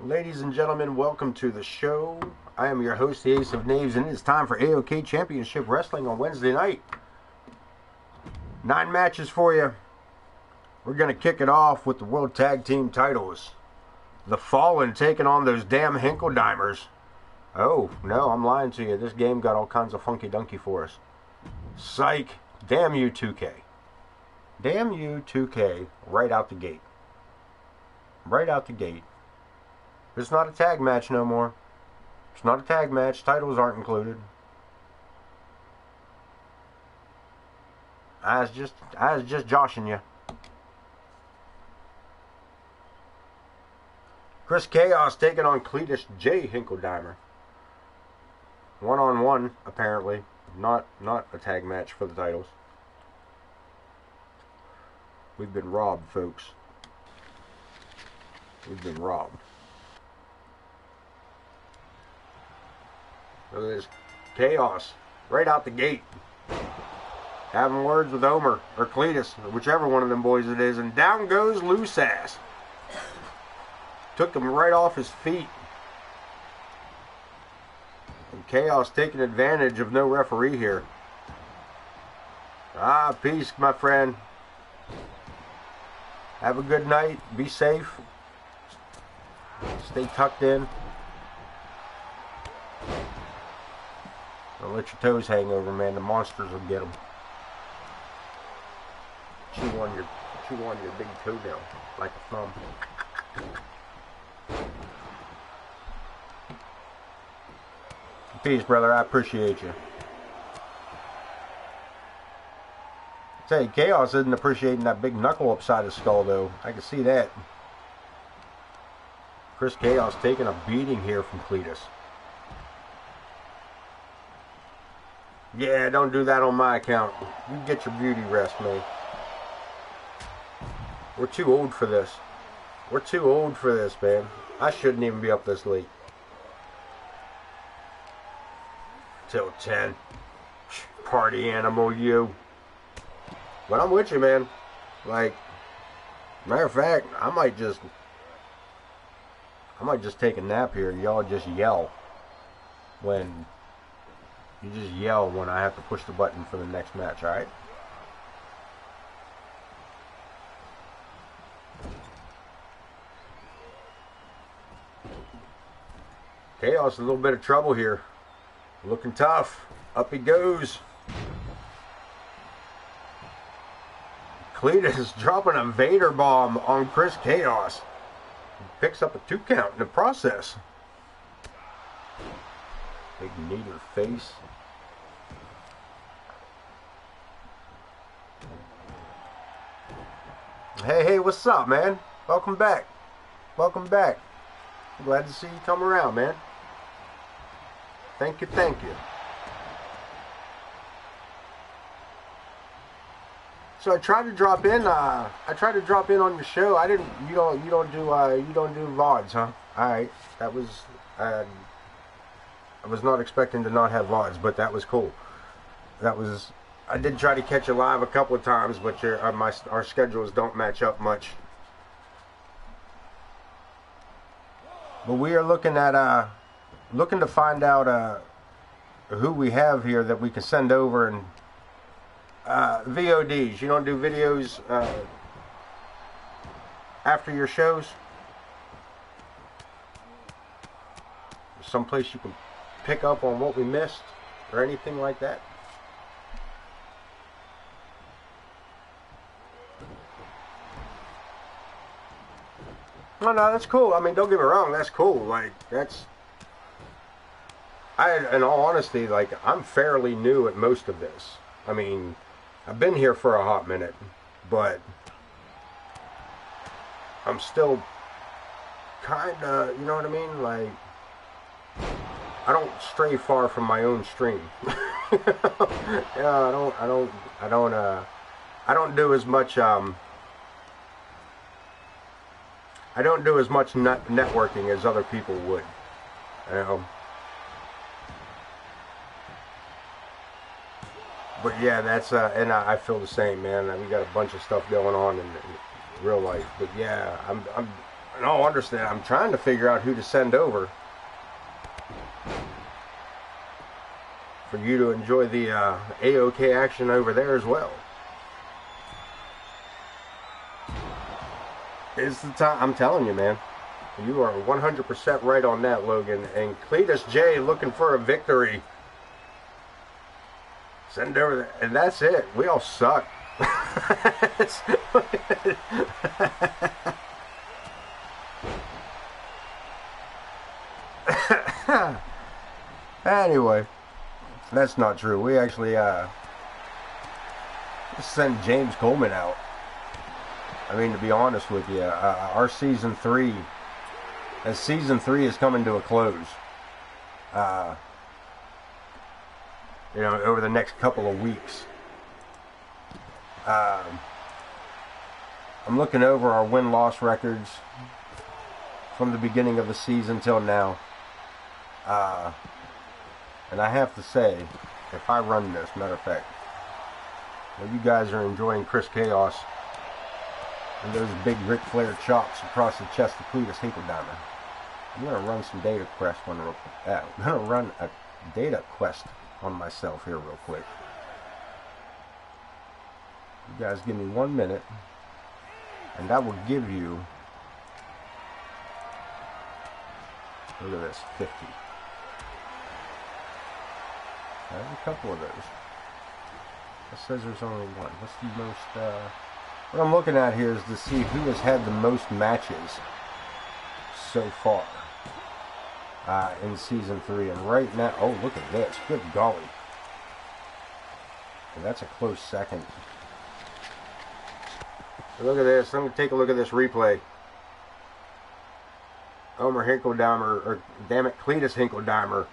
Ladies and gentlemen, welcome to the show. I am your host, the Ace of Knaves, and it is time for AoK Championship Wrestling on Wednesday night. 9 matches for you. We're going to kick it off with the World Tag Team titles. The Fallen taking on those damn Hinkledimers. Oh, no, I'm lying to you. This game got all kinds of funky-dunky for us. Psych. Damn you, 2K. Damn you, 2K, right out the gate. Right out the gate. It's not a tag match no more. It's not a tag match. Titles aren't included. I was just joshing you. Chris Chaos taking on Cletus J. Hinkledimer. 1-on-1, apparently. Not a tag match for the titles. We've been robbed, folks. We've been robbed. Look at this. Chaos. Right out the gate. Having words with Homer. Or Cletus. Whichever one of them boys it is. And down goes Loose Ass. Took him right off his feet. And Chaos taking advantage of no referee here. Ah, peace, my friend. Have a good night. Be safe. Stay tucked in. Don't let your toes hang over, man. The monsters will get them. Chew on your big toenail like a thumb. Peace, brother. I appreciate you. Say, Chaos isn't appreciating that big knuckle upside his skull, though. I can see that. Chris Chaos taking a beating here from Cletus. Yeah, don't do that on my account. You get your beauty rest, man. We're too old for this. We're too old for this, man. I shouldn't even be up this late. Till 10. Party animal, you. But I'm with you, man. Like, matter of fact, I might just take a nap here. Y'all just yell when... You just yell when I have to push the button for the next match, alright? Chaos, a little bit of trouble here. Looking tough. Up he goes. Cletus dropping a Vader bomb on Chris Chaos. He picks up a 2 count in the process. Big knee to the face. Hey, what's up, man? Welcome back. Welcome back. I'm glad to see you come around, man. Thank you. So I tried to drop in. On your show. I didn't. You don't do VODs, huh? All right. That was. I was not expecting to not have VODs, but that was cool. I did try to catch you live a couple of times, but our schedules don't match up much. But we are looking to find out who we have here that we can send over and VODs. You don't do videos after your shows? Someplace you can pick up on what we missed or anything like that? No, that's cool. I mean, don't get me wrong, that's cool. Like, in all honesty, like, I'm fairly new at most of this. I mean, I've been here for a hot minute, but I'm still kinda, you know what I mean? Like, I don't stray far from my own stream. Yeah, I don't do as much, I don't do as much networking as other people would. But yeah, that's and I feel the same, man. We got a bunch of stuff going on in real life. But yeah, No, understand. I'm trying to figure out who to send over for you to enjoy the AoK action over there as well. It's the time. I'm telling you, man. You are 100% right on that, Logan. And Cletus J looking for a victory. Send over there. And that's it. We all suck. Anyway, that's not true. We actually send James Coleman out. I mean, to be honest with you, our season 3, as season 3 is coming to a close, you know, over the next couple of weeks, I'm looking over our win-loss records from the beginning of the season till now, and I have to say, if I run this, matter of fact, well, you guys are enjoying Chris Chaos and those big Ric Flair chops across the chest of Cletus Hinkledimers. I'm going to run some data quest I'm going to run a data quest on myself here real quick. You guys give me 1 minute, and that will give you, look at this, 50. I have a couple of those. It says there's only one. What's the most, what I'm looking at here is to see who has had the most matches so far in season 3. And right now, oh, look at this. Good golly. And that's a close second. So look at this. I'm going to take a look at this replay. Homer Hinkledimers, or damn it, Cletus Hinkledimers.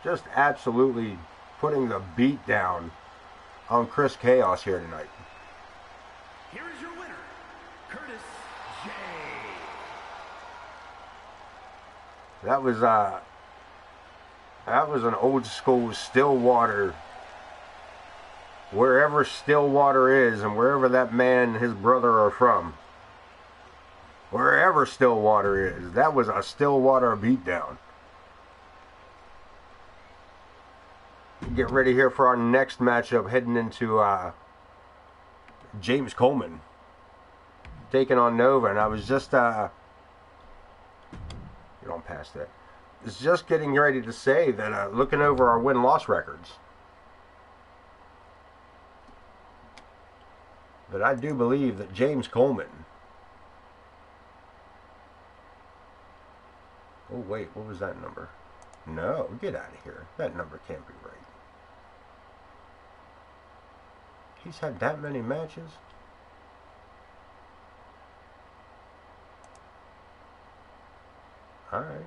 Just absolutely putting the beat down on Chris Chaos here tonight. Here is your winner, Curtis J. That was an old school Stillwater. Wherever Stillwater is and wherever that man and his brother are from. Wherever Stillwater is, that was a Stillwater beatdown. Get ready here for our next matchup, heading into James Coleman taking on Nova. And I was just you don't pass that. It's just getting ready to say that looking over our win-loss records, that I do believe that James Coleman. Oh wait, what was that number? No, get out of here. That number can't be right. He's had that many matches? Alright.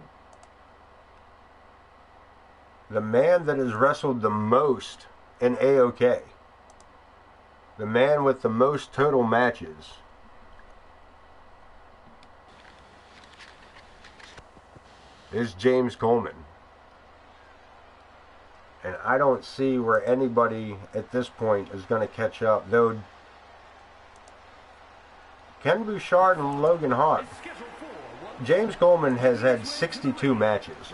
The man that has wrestled the most in AoK. The man with the most total matches. Is James Coleman. And I don't see where anybody at this point is going to catch up. Though Ken Bouchard and Logan Hawk. James Coleman has had 62 matches.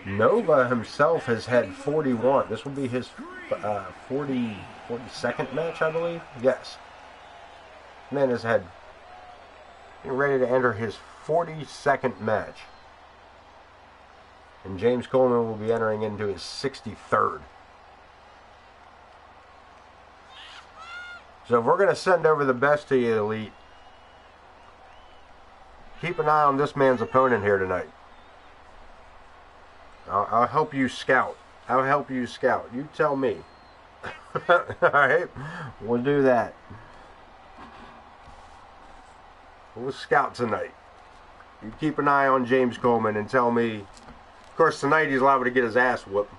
Nova himself has had 41. This will be his 42nd match, I believe. Yes. Man has had, ready to enter his 42nd match. And James Coleman will be entering into his 63rd. So if we're going to send over the best to you, Elite, keep an eye on this man's opponent here tonight. I'll help you scout. I'll help you scout. You tell me. Alright? We'll do that. We'll scout tonight. You keep an eye on James Coleman and tell me. Of course, tonight he's liable to get his ass whooped.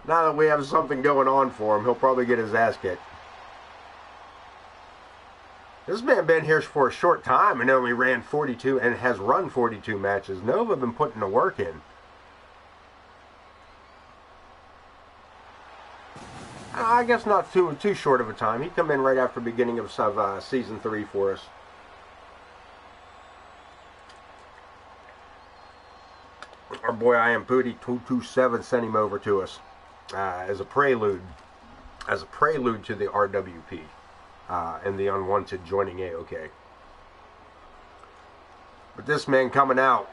Now that we have something going on for him, he'll probably get his ass kicked. This man been here for a short time and only ran 42 and has run 42 matches. Nova been putting the work in. I guess not too short of a time. He come in right after the beginning of season 3 for us. Our boy I Am Pooty 227 sent him over to us as a prelude to the RWP and the Unwanted joining AoK. But this man coming out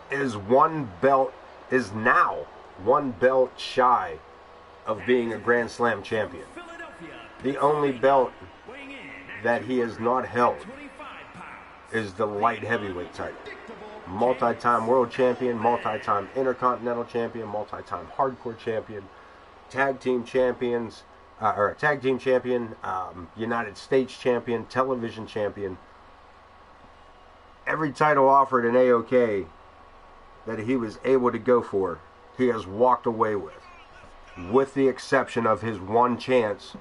is now one belt shy of being a Grand Slam champion. The only belt that he has not held is the light heavyweight title. Multi-time world champion, multi-time intercontinental champion, multi-time hardcore champion, tag team champion, United States champion, television champion. Every title offered in AoK that he was able to go for, he has walked away with the exception of his one chance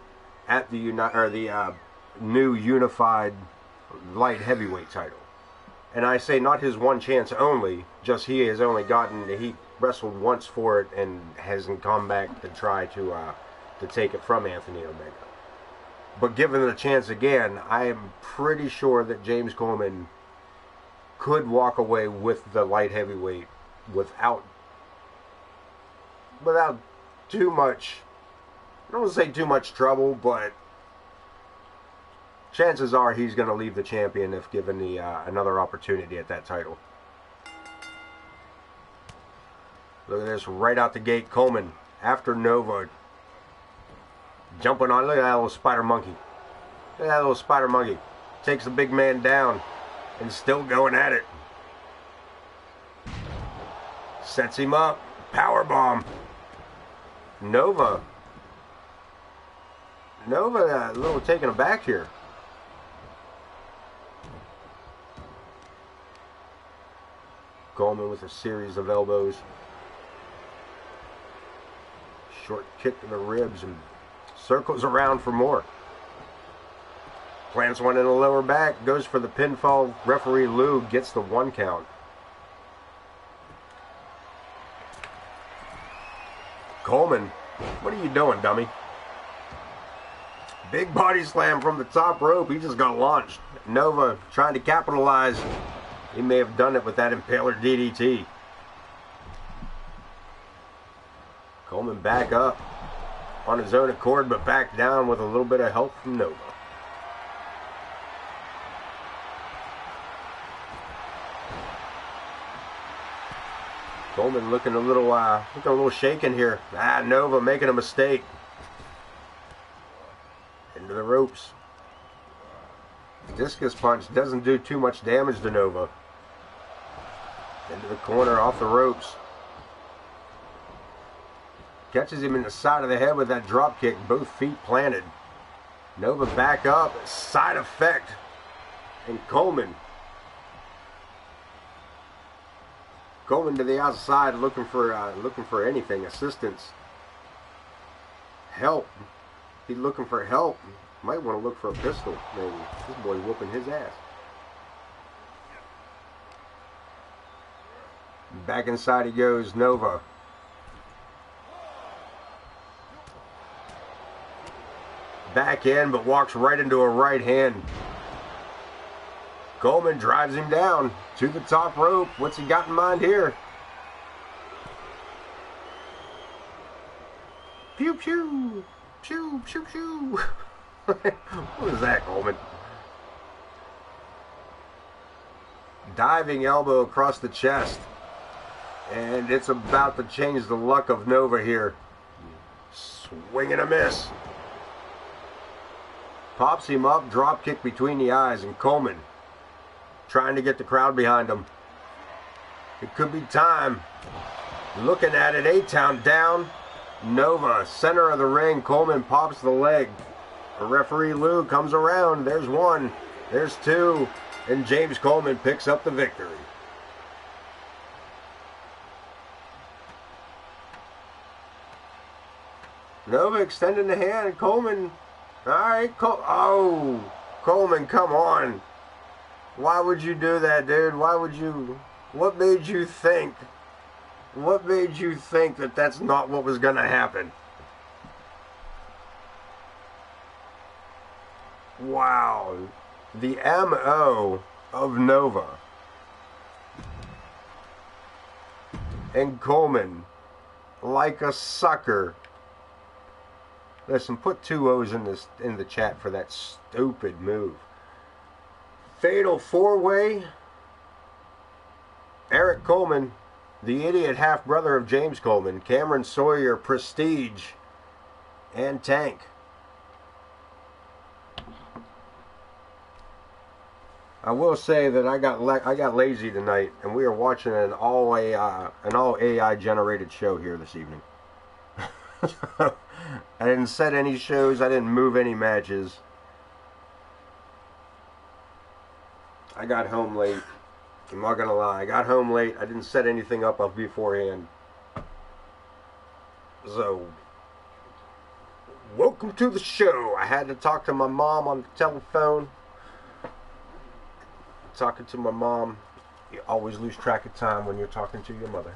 at the new unified light heavyweight title. And I say not his one chance only, just he wrestled once for it and hasn't come back to try to take it from Anthony Omega. But given the chance again, I am pretty sure that James Coleman could walk away with the light heavyweight without too much, I don't want to say too much trouble, but chances are he's going to leave the champion if given the another opportunity at that title. Look at this, right out the gate, Coleman after Nova jumping on. Look at that little spider monkey. Look at that little spider monkey. Takes the big man down and still going at it. Sets him up. Powerbomb. Nova a little taken aback here. Coleman with a series of elbows. Short kick to the ribs and circles around for more. Plants one in the lower back, goes for the pinfall. Referee Lou gets the 1 count. Coleman, what are you doing, dummy? Big body slam from the top rope. He just got launched. Nova trying to capitalize. He may have done it with that Impaler DDT. Coleman back up on his own accord, but back down with a little bit of help from Nova. Coleman looking a little shaken here. Nova making a mistake. Into the ropes. Discus punch doesn't do too much damage to Nova. Into the corner, off the ropes. Catches him in the side of the head with that drop kick, both feet planted. Nova back up, side effect. And Coleman to the outside, looking for anything, assistance, help. He's looking for help. Might want to look for a pistol, maybe. This boy whooping his ass. Back inside he goes, Nova. Back in, but walks right into a right hand. Coleman drives him down to the top rope. What's he got in mind here? Pew pew. Pew pew pew. What is that, Coleman? Diving elbow across the chest. And it's about to change the luck of Nova here. Swing and a miss. Pops him up, drop kick between the eyes, and Coleman trying to get the crowd behind him. It could be time. Looking at it, A-Town down. Nova, center of the ring. Coleman pops the leg. The referee Lou comes around. There's 1. There's 2. And James Coleman picks up the victory. Nova extending the hand. Coleman. All right. Coleman, come on. Why would you do that, dude? Why would you? What made you think? What made you think that that's not what was going to happen? wow, the MO of Nova. And Coleman, like a sucker. Listen, put 2 O's in the chat for that stupid move. Fatal 4-way. Eric Coleman, the idiot half-brother of James Coleman, Cameron Sawyer, Prestige, and Tank. I will say that I got lazy tonight, and we are watching an all AI generated show here this evening. I didn't set any shows. I didn't move any matches. I got home late. I'm not gonna lie. I got home late. I didn't set anything up beforehand. So, welcome to the show. I had to talk to my mom on the telephone. Talking to my mom, you always lose track of time when you're talking to your mother.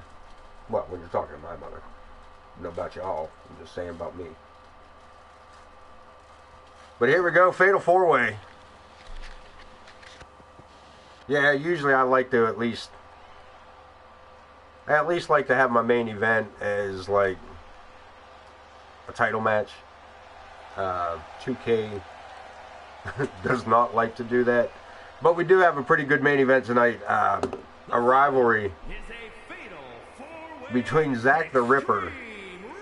Well, when you're talking to my mother. I don't know about y'all. I'm just saying about me. But here we go. Fatal 4-way. Yeah, usually I like to at least like to have my main event as like a title match. 2K does not like to do that. But we do have a pretty good main event tonight. A rivalry between Zach the Ripper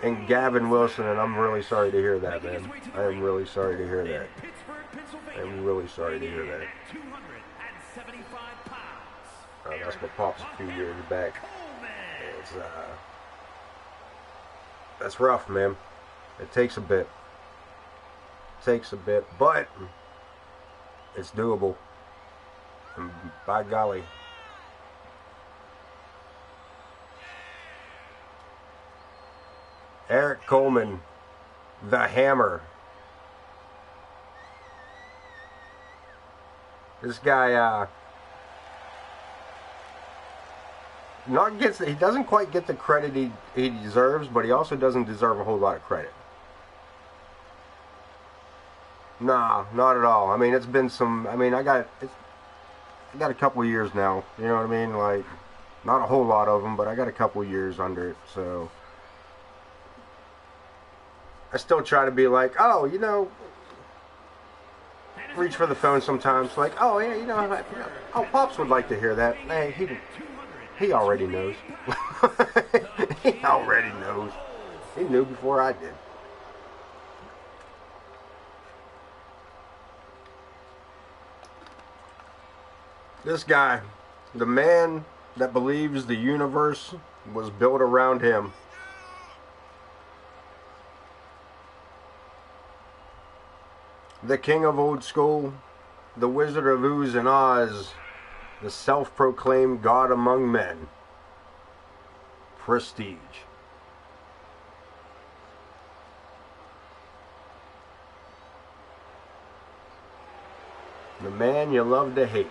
and Gavin Wilson, and I'm really sorry to hear that, man. I am really sorry to hear that. I'm really sorry to hear that. That's my pops a few years back. It's, that's rough, man. It takes a bit. But it's doable. And by golly. Eric Coleman, the Hammer. This guy, he doesn't quite get the credit he deserves, but he also doesn't deserve a whole lot of credit. Nah, not at all. I mean, it's been some. I mean, I got a couple of years now. You know what I mean? Like, not a whole lot of them, but I got a couple of years under it. So I still try to be like, oh, you know, reach for the phone sometimes. Like, oh yeah, you know, oh, Pops would like to hear that. Hey, he already knows. He already knows. He knew before I did. This guy, the man that believes the universe was built around him. The king of old school, the Wizard of Ooze and Oz, the self-proclaimed God among men. Prestige. The man you love to hate.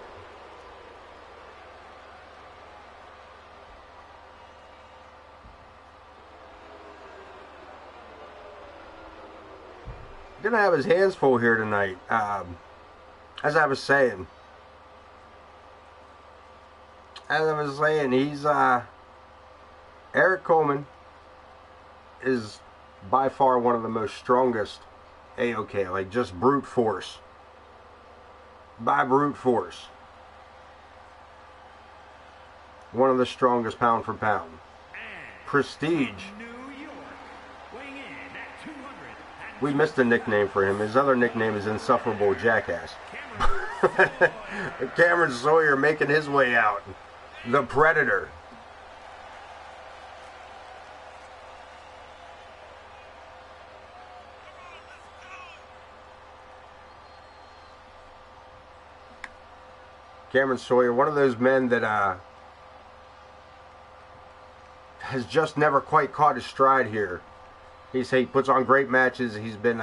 Gonna have his hands full here tonight. As I was saying, he's Eric Coleman is by far one of the most strongest AoK, like just brute force. By brute force. One of the strongest pound for pound. Prestige. We missed a nickname for him. His other nickname is Insufferable Jackass. Cameron Sawyer making his way out. The Predator. Cameron Sawyer, one of those men that has just never quite caught his stride here. He puts on great matches. He's been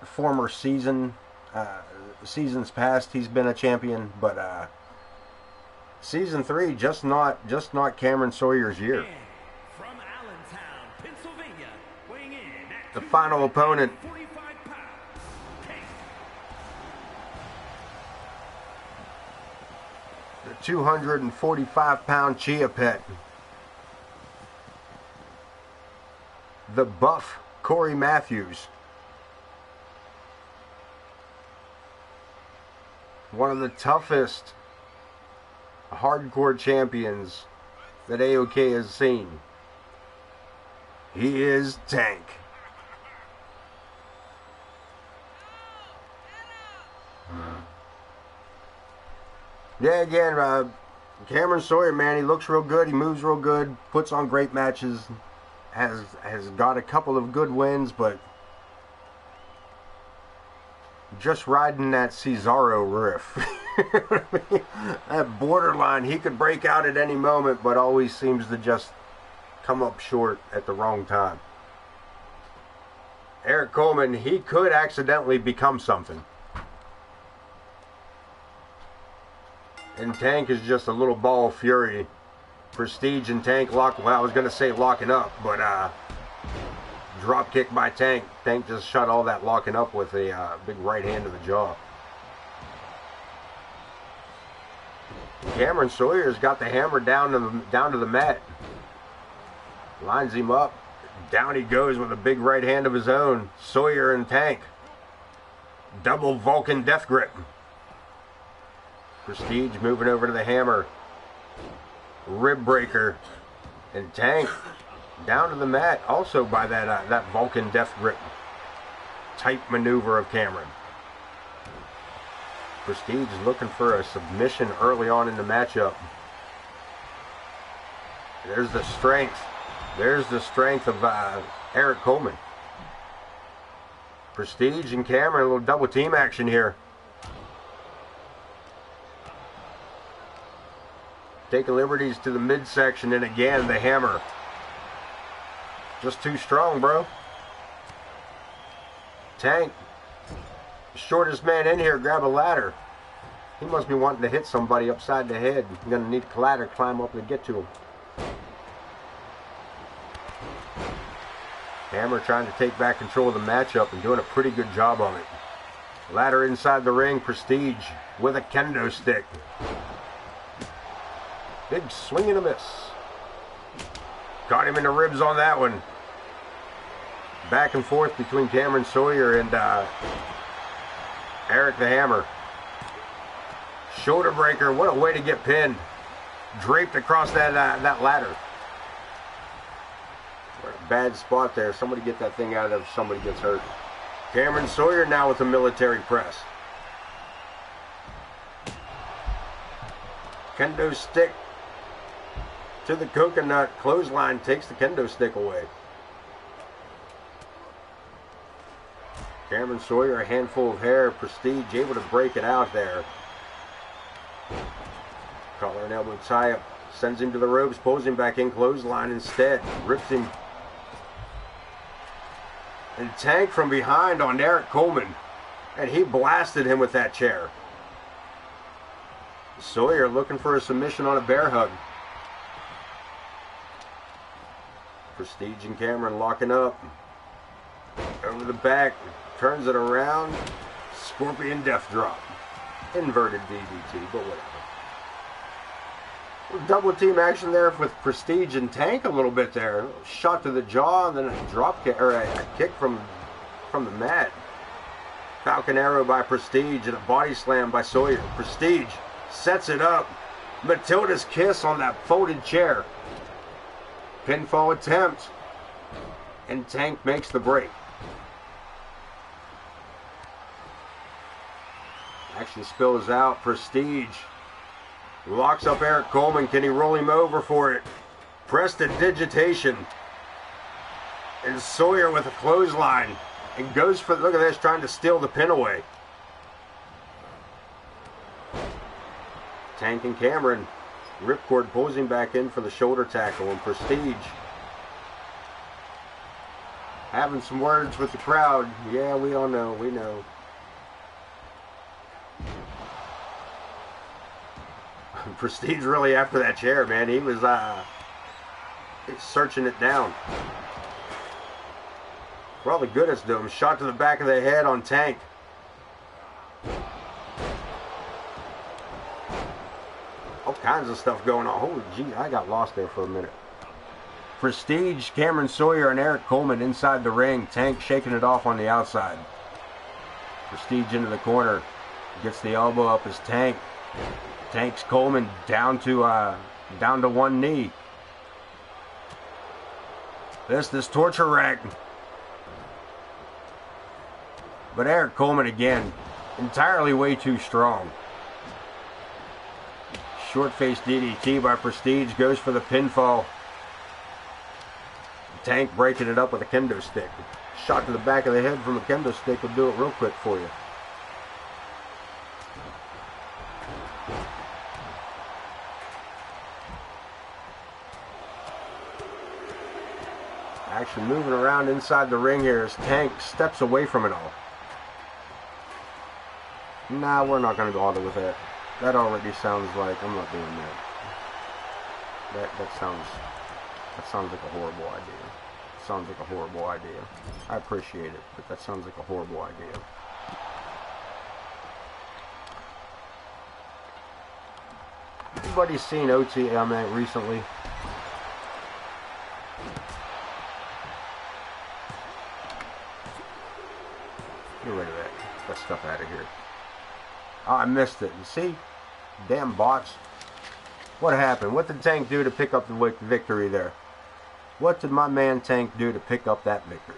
former seasons past. He's been a champion, but season 3 just not Cameron Sawyer's year. From Allentown, Pennsylvania, weighing in at The final opponent. 45 pounds. 245-pound Chia Pet. The buff Corey Matthews. One of the toughest hardcore champions that AoK has seen. He is Tank. Yeah, again, Cameron Sawyer, man, he looks real good. He moves real good. Puts on great matches. Has got a couple of good wins, but just riding that Cesaro riff. That borderline, he could break out at any moment, but always seems to just come up short at the wrong time. Eric Coleman, he could accidentally become something. And Tank is just a little ball of fury. Prestige and Tank lock. Well, I was going to say locking up, but drop kick by Tank. Tank just shut all that locking up with a big right hand to the jaw. Cameron Sawyer's got the hammer down to the mat. Lines him up. Down he goes with a big right hand of his own. Sawyer and Tank. Double Vulcan death grip. Prestige moving over to the hammer. Rib breaker. And Tank down to the mat also by that Vulcan death grip. Tight maneuver of Cameron. Prestige looking for a submission early on in the matchup. There's the strength. There's the strength of Eric Coleman. Prestige and Cameron, a little double team action here. Taking liberties to the midsection, and again the hammer. Just too strong, bro. Tank, shortest man in here, grab a ladder. He must be wanting to hit somebody upside the head. You're going to need a ladder to climb up and get to him. Hammer trying to take back control of the matchup and doing a pretty good job of it. Ladder inside the ring, Prestige with a kendo stick. Big swing and a miss. Caught him in the ribs on that one. Back and forth between Cameron Sawyer and Eric the Hammer. Shoulder breaker. What a way to get pinned. Draped across that ladder. What a bad spot there. Somebody get that thing out of if somebody gets hurt. Cameron Sawyer now with a military press. Kendo stick to the coconut. Clothesline takes the kendo stick away. Cameron Sawyer, a handful of hair. Prestige able to break it out there. Collar and elbow tie up. Sends him to the ropes. Pulls him back in. Clothesline instead. Rips him. And Tank from behind on Eric Coleman. And he blasted him with that chair. Sawyer looking for a submission on a bear hug. Prestige and Cameron locking up. Over the back. Turns it around. Scorpion death drop. Inverted DDT, but whatever. Double team action there with Prestige and Tank a little bit there. Shot to the jaw and then a drop kick, or a kick from the mat. Falcon arrow by Prestige and a body slam by Sawyer. Prestige sets it up. Matilda's kiss on that folded chair. Pinfall attempt. And Tank makes the break. Action spills out. Prestige locks up Eric Coleman. Can he roll him over for it? Prestidigitation. And Sawyer with a clothesline. And goes for, look at this, trying to steal the pin away. Tank and Cameron. Ripcord pulls him back in for the shoulder tackle. And Prestige having some words with the crowd. Yeah, we all know. We know. Prestige really after that chair, man. He was searching it down. For all the goodness to him. Shot to the back of the head on Tank. Oh, kinds of stuff going on. Holy gee, I got lost there for a minute. Prestige, Cameron Sawyer, and Eric Coleman inside the ring. Tank shaking it off on the outside. Prestige into the corner. Gets the elbow up as Tank. Tanks Coleman down to one knee. This torture rack. But Eric Coleman again, entirely way too strong. Short face DDT by Prestige, goes for the pinfall. Tank breaking it up with a kendo stick. Shot to the back of the head from a kendo stick will do it real quick for you. Action moving around inside the ring here as Tank steps away from it all. Nah, we're not going to bother with that. That already sounds like I'm not doing that. That sounds like a horrible idea. Sounds like a horrible idea. I appreciate it, but that sounds like a horrible idea. Anybody seen OTM recently? Get rid of that stuff out of here. Oh, I missed it. You see? Damn bots. What happened? What did Tank do to pick up the victory there? What did my man Tank do to pick up that victory?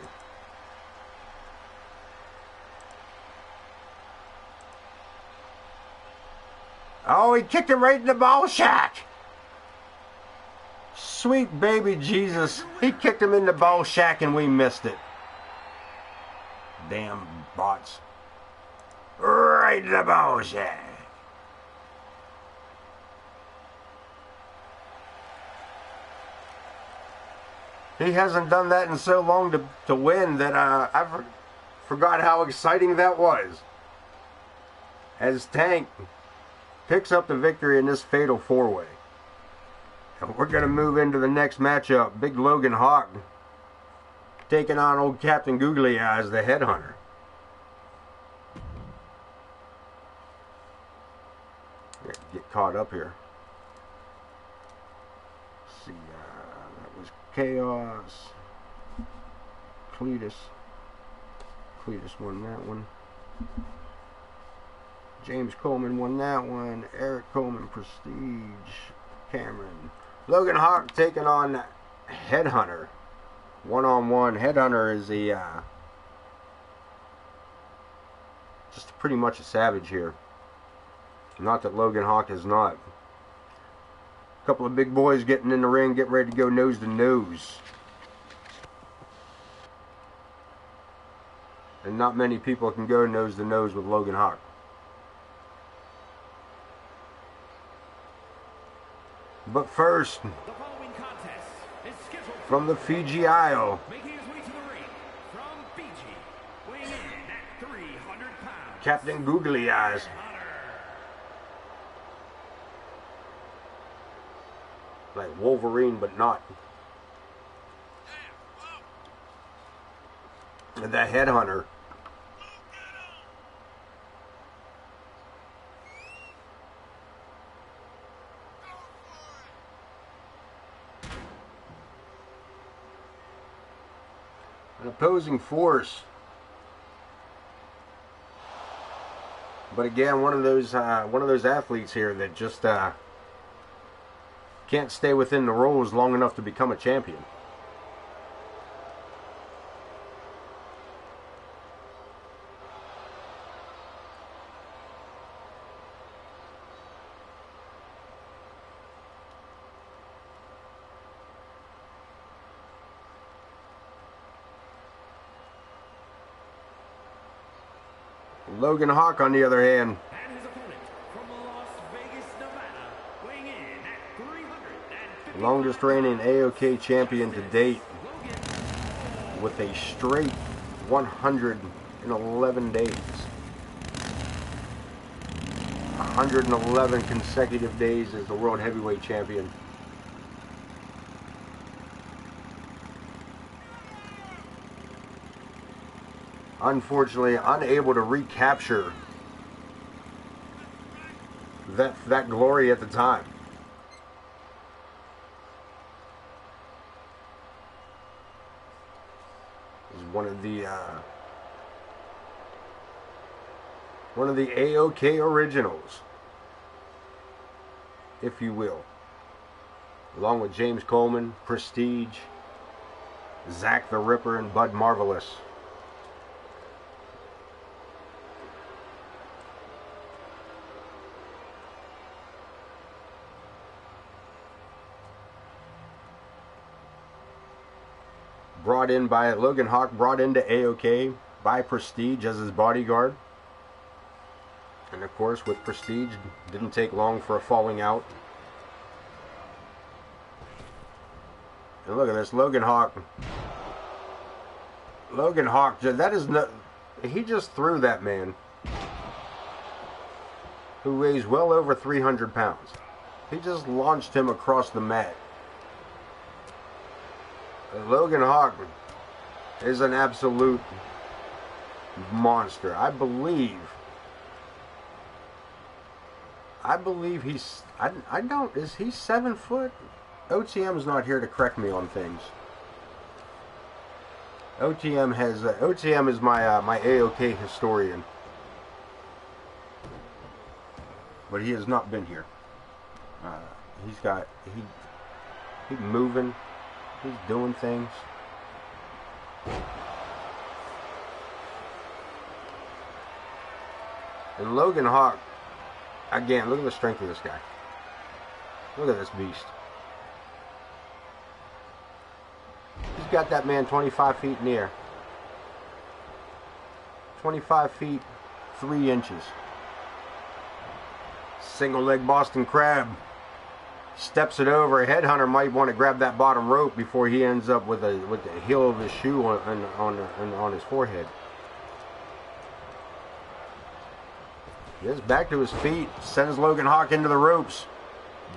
Oh, he kicked him right in the ball shack. Sweet baby Jesus. He kicked him in the ball shack and we missed it. Damn bots. Right in the ball shack. He hasn't done that in so long to win that I forgot how exciting that was. As Tank picks up the victory in this fatal four-way. And we're going to move into the next matchup. Big Logan Hawk taking on old Captain Googly Eyes, the headhunter. Get caught up here. Let's see, that was Chaos. Cletus won that one. James Coleman won that one. Eric Coleman, Prestige, Cameron. Logan Hawk taking on Headhunter. One-on-one. Headhunter is just pretty much a savage here. Not that Logan Hawk is not. A couple of big boys getting in the ring, getting ready to go nose to nose. And not many people can go nose to nose with Logan Hawk. But first, from the Fiji Isle, Captain Googly Eyes. Like Wolverine, but not. And the Headhunter. An opposing force. But again, one of those athletes here that just can't stay within the rules long enough to become a champion. Logan Hawk, on the other hand, And his opponent from Las Vegas, Nevada, weighing in at 350 longest reigning AoK champion to date, with a straight 111 days. 111 consecutive days as the World Heavyweight Champion. Unfortunately, unable to recapture that glory at the time. one of the AoK originals, if you will, along with James Coleman, Prestige, Zack the Ripper, and Bud Marvelous. Brought in by Logan Hawk, brought into AoK by Prestige as his bodyguard. And of course, with Prestige, didn't take long for a falling out. And look at this, Logan Hawk. Logan Hawk, that is not, he just threw that man, who weighs well over 300 pounds. He just launched him across the mat. Logan Hawk is an absolute monster. I believe he's, I don't, is he 7 foot? OTM's not here to correct me on things. OTM is my my AoK historian, but he has not been here. He's moving. He's doing things. And Logan Hawk, again, look at the strength of this guy. Look at this beast. He's got that man 25 feet in the air. 25 feet, 3 inches. Single leg Boston Crab. Steps it over. A headhunter might want to grab that bottom rope before he ends up with the heel of his shoe on his forehead. He gets back to his feet, sends Logan Hawk into the ropes.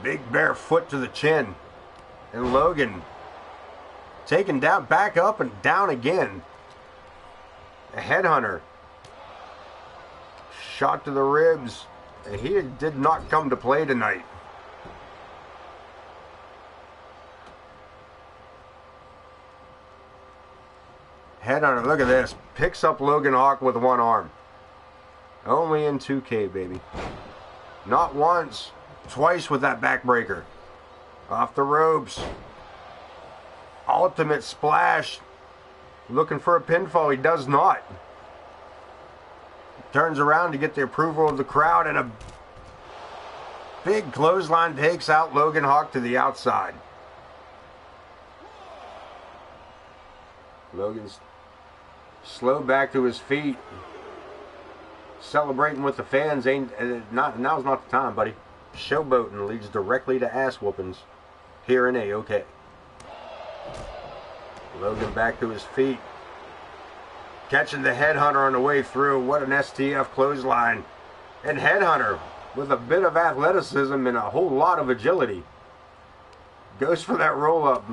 Big bare foot to the chin. And Logan taken down, back up and down again. A headhunter. Shot to the ribs. He did not come to play tonight. Headhunter, look at this. Picks up Logan Hawk with one arm. Only in 2K, baby. Not once, twice with that backbreaker. Off the ropes. Ultimate splash. Looking for a pinfall. He does not. Turns around to get the approval of the crowd, and a big clothesline takes out Logan Hawk to the outside. Logan's slow back to his feet. Celebrating with the fans. Now's not the time, buddy. Showboating leads directly to ass whoopings here in AoK. Logan back to his feet. Catching the headhunter on the way through. What an STF clothesline. And headhunter, with a bit of athleticism and a whole lot of agility, goes for that roll-up.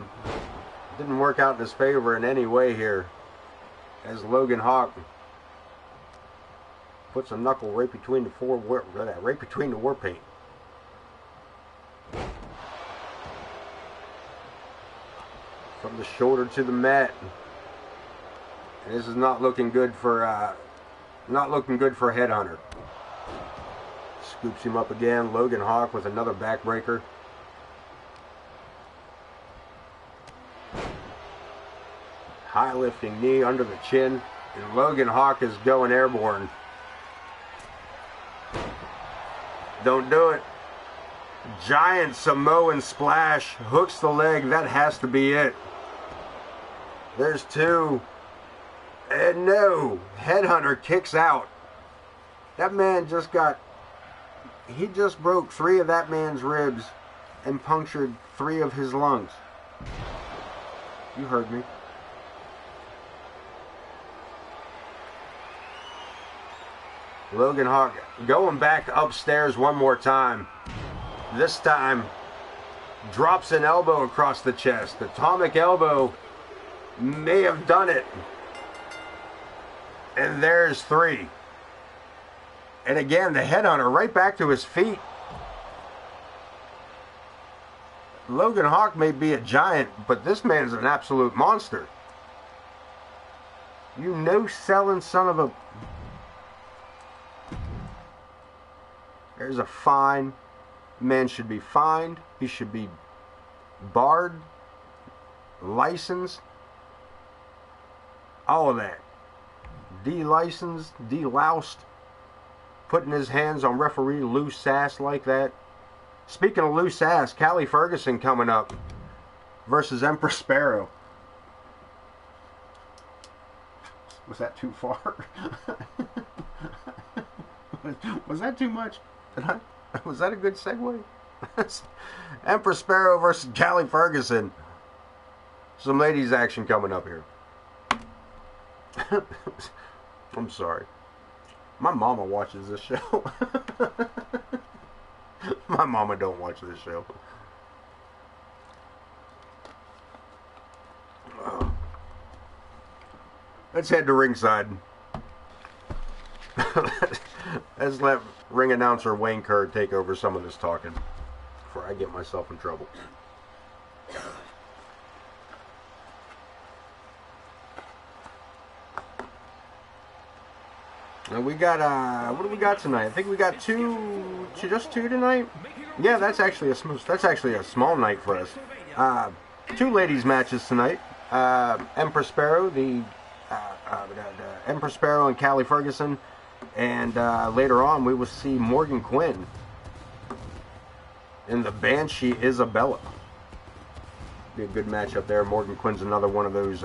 Didn't work out in his favor in any way here, as Logan Hawk puts a knuckle right between the war paint. From the shoulder to the mat. And this is not looking good for headhunter. Scoops him up again. Logan Hawk with another backbreaker. High lifting knee under the chin, and Logan Hawk is going airborne. Don't do it. Giant Samoan splash, hooks the leg. That has to be it. There's 2. And no, headhunter kicks out. That man he just broke 3 of that man's ribs and punctured 3 of his lungs. You heard me. Logan Hawk going back upstairs one more time. This time, drops an elbow across the chest. Atomic elbow may have done it. And there's 3. And again, the headhunter right back to his feet. Logan Hawk may be a giant, but this man's an absolute monster. You no-selling son of a... There's a fine. Man should be fined. He should be barred, licensed, all of that. De-licensed, de-loused, putting his hands on referee loose ass like that. Speaking of loose ass, Callie Ferguson coming up versus Empress Sparrow. Was that too far? Was that too much? Was that a good segue? Empress Sparrow versus Callie Ferguson. Some ladies action coming up here. I'm sorry. My mama watches this show. My mama don't watch this show. Let's head to ringside. Let's let ring announcer Wayne Kerr take over some of this talking before I get myself in trouble. And we got what do we got tonight? I think we got just two tonight. Yeah, that's actually a small night for us. Two ladies matches tonight. Empress Sparrow, the Empress Sparrow and Callie Ferguson, and later on we will see Morgan Quinn and the Banshee Isabella. Be a good matchup there. Morgan Quinn's another one of those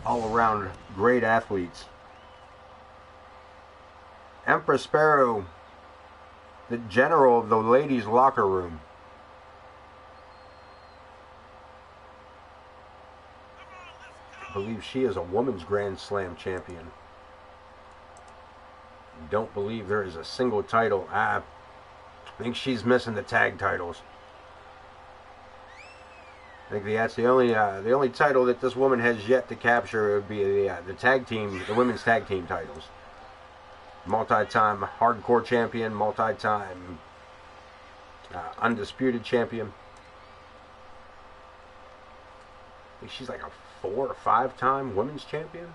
all-around great athletes. Empress Sparrow, the general of the ladies' locker room. I believe she is a women's Grand Slam champion. Don't believe there is a single title. I think she's missing the tag titles. I think that's the only title that this woman has yet to capture would be the tag team, the women's tag team titles. Multi-time hardcore champion, multi-time undisputed champion. I think she's like a 4 or 5-time women's champion.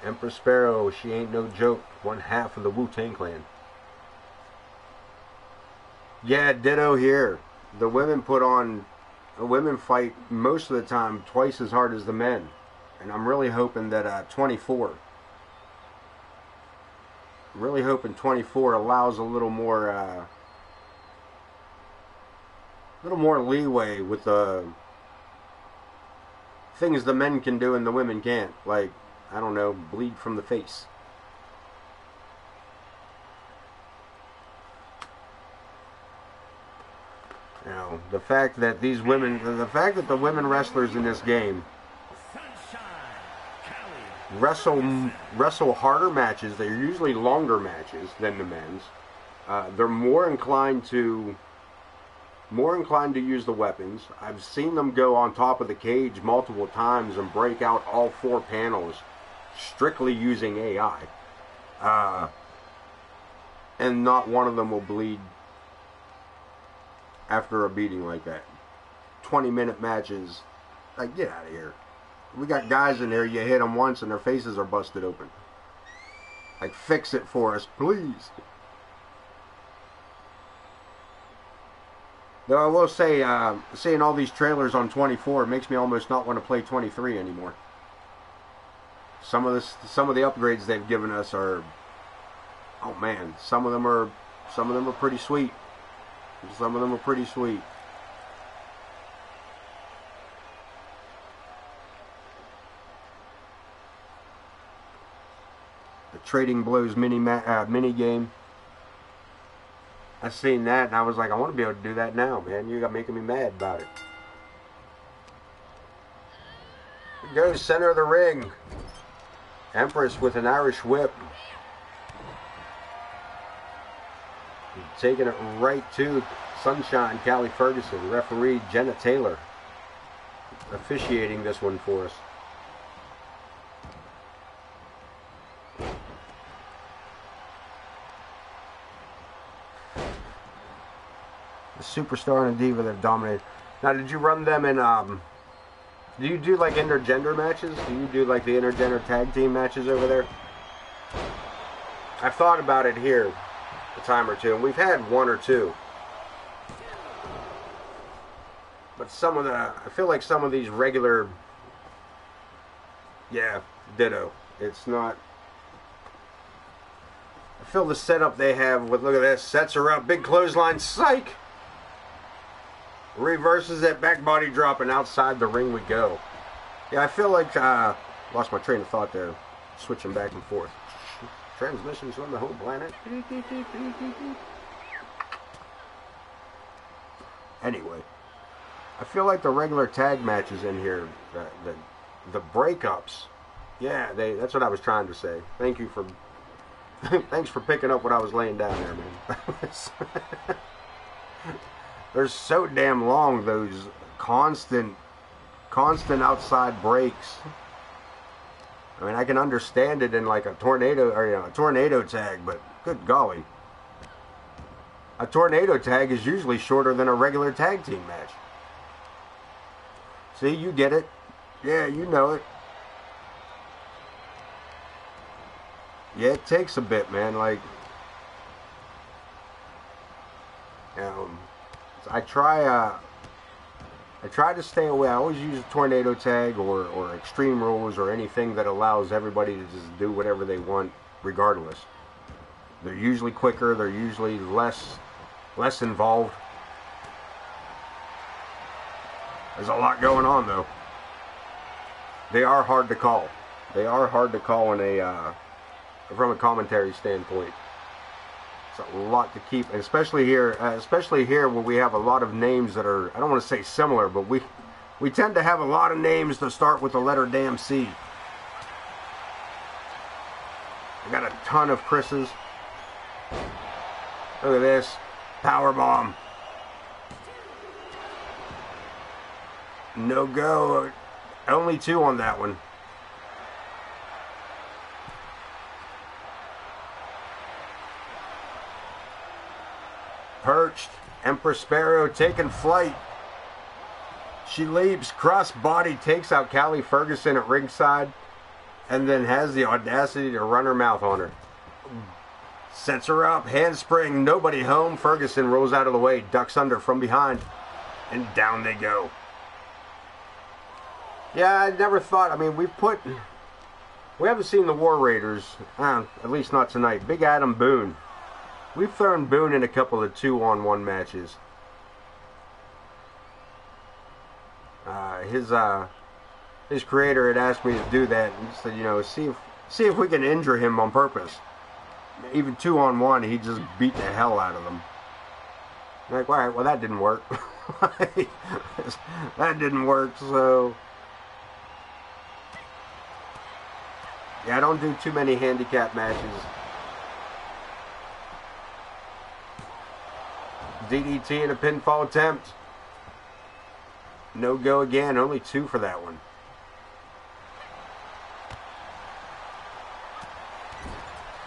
Empress Sparrow, she ain't no joke. One half of the Wu-Tang Clan. Yeah, ditto here. The women fight most of the time twice as hard as the men. And I'm really hoping that 24 allows a little more leeway with the things the men can do and the women can't. Like, I don't know, bleed from the face. You know, the fact that the women wrestlers in this game wrestle harder matches. They're usually longer matches than the men's. They're more inclined to use the weapons. I've seen them go on top of the cage multiple times and break out all 4 panels strictly using AI. And not one of them will bleed after a beating like that. 20-minute matches. Like, get out of here. We got guys in there, you hit them once and their faces are busted open. Like, fix it for us, please. Though I will say, seeing all these trailers on 24 makes me almost not want to play 23 anymore. Some of the upgrades they've given us are, oh man, some of them are pretty sweet. Some of them are pretty sweet. The Trading Blows mini game. I seen that and I was like, I want to be able to do that now, man. You got making me mad about it. Here goes center of the ring. Empress with an Irish whip. Taking it right to Sunshine Callie Ferguson. Referee Jenna Taylor officiating this one for us. superstar and a diva that dominated. Now, did you run them in, do you do like intergender matches? Do you do like the intergender tag team matches over there? I've thought about it here a time or two, and we've had one or two. But some of the, I feel like some of these regular, yeah, ditto. It's not, I feel the setup they have with, look at this, sets her up, big clothesline, psych! Reverses it, back body drop, and outside the ring we go. Yeah, I feel like, lost my train of thought there, switching back and forth. Transmissions on the whole planet. Anyway, I feel like the regular tag matches in here, the breakups, yeah, that's what I was trying to say. Thank you for, thanks for picking up what I was laying down there, man. They're so damn long, those constant outside breaks. I mean, I can understand it in like a tornado, or a tornado tag, but good golly. A tornado tag is usually shorter than a regular tag team match. See, you get it. Yeah, you know it. Yeah, it takes a bit, man. Like, I try to stay away. I always use a tornado tag or extreme rules or anything that allows everybody to just do whatever they want regardless. They're usually quicker, they're usually less involved. There's a lot going on though. They are hard to call. They are hard to call in a from a commentary standpoint. It's a lot to keep, and especially here where we have a lot of names that are, I don't want to say similar, but we tend to have a lot of names that start with the letter damn C. I got a ton of Chris's. Look at this. Powerbomb. No go. Only 2 on that one. Perched. Empress Sparrow taking flight. She leaps. Cross body takes out Callie Ferguson at ringside. And then has the audacity to run her mouth on her. Sets her up. Handspring. Nobody home. Ferguson rolls out of the way. Ducks under from behind. And down they go. Yeah, I never thought. I mean, we haven't seen the War Raiders. At least not tonight. Big Adam Boone. We've thrown Boone in a couple of 2-on-1 matches. His creator had asked me to do that, and said, you know, see if we can injure him on purpose. Even 2-on-1, he just beat the hell out of them. I'm like, all right, well that didn't work. That didn't work. So yeah, I don't do too many handicap matches. DDT and a pinfall attempt. No go again. Only 2 for that one.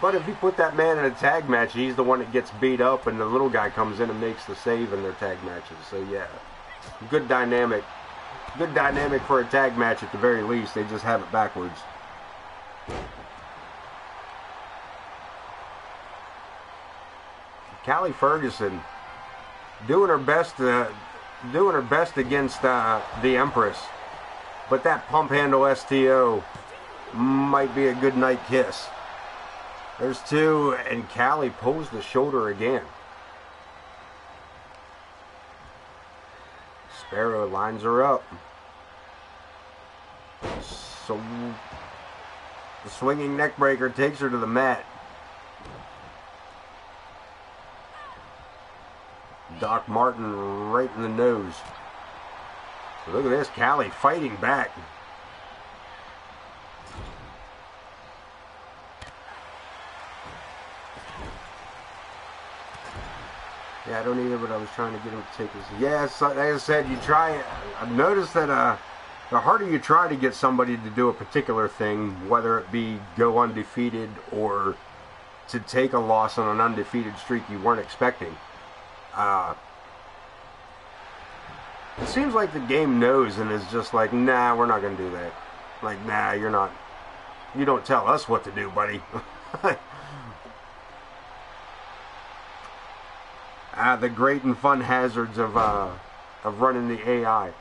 But if you put that man in a tag match, he's the one that gets beat up, and the little guy comes in and makes the save in their tag matches. So yeah, good dynamic. Good dynamic for a tag match at the very least. They just have it backwards. Callie Ferguson doing her best against the Empress, but that pump handle STO might be a good night kiss. There's 2, and Callie pulls the shoulder again. Sparrow lines her up. So the swinging neck breaker takes her to the mat. Doc Martin right in the nose. Look at this, Callie fighting back. Yeah, I don't either, but I was trying to get him to take his... Yeah, so, like I said, you try... I've noticed that the harder you try to get somebody to do a particular thing, whether it be go undefeated or to take a loss on an undefeated streak you weren't expecting, It seems like the game knows and is just like, nah, we're not going to do that. Like, nah, you're not. You don't tell us what to do, buddy. The great and fun hazards of running the AI.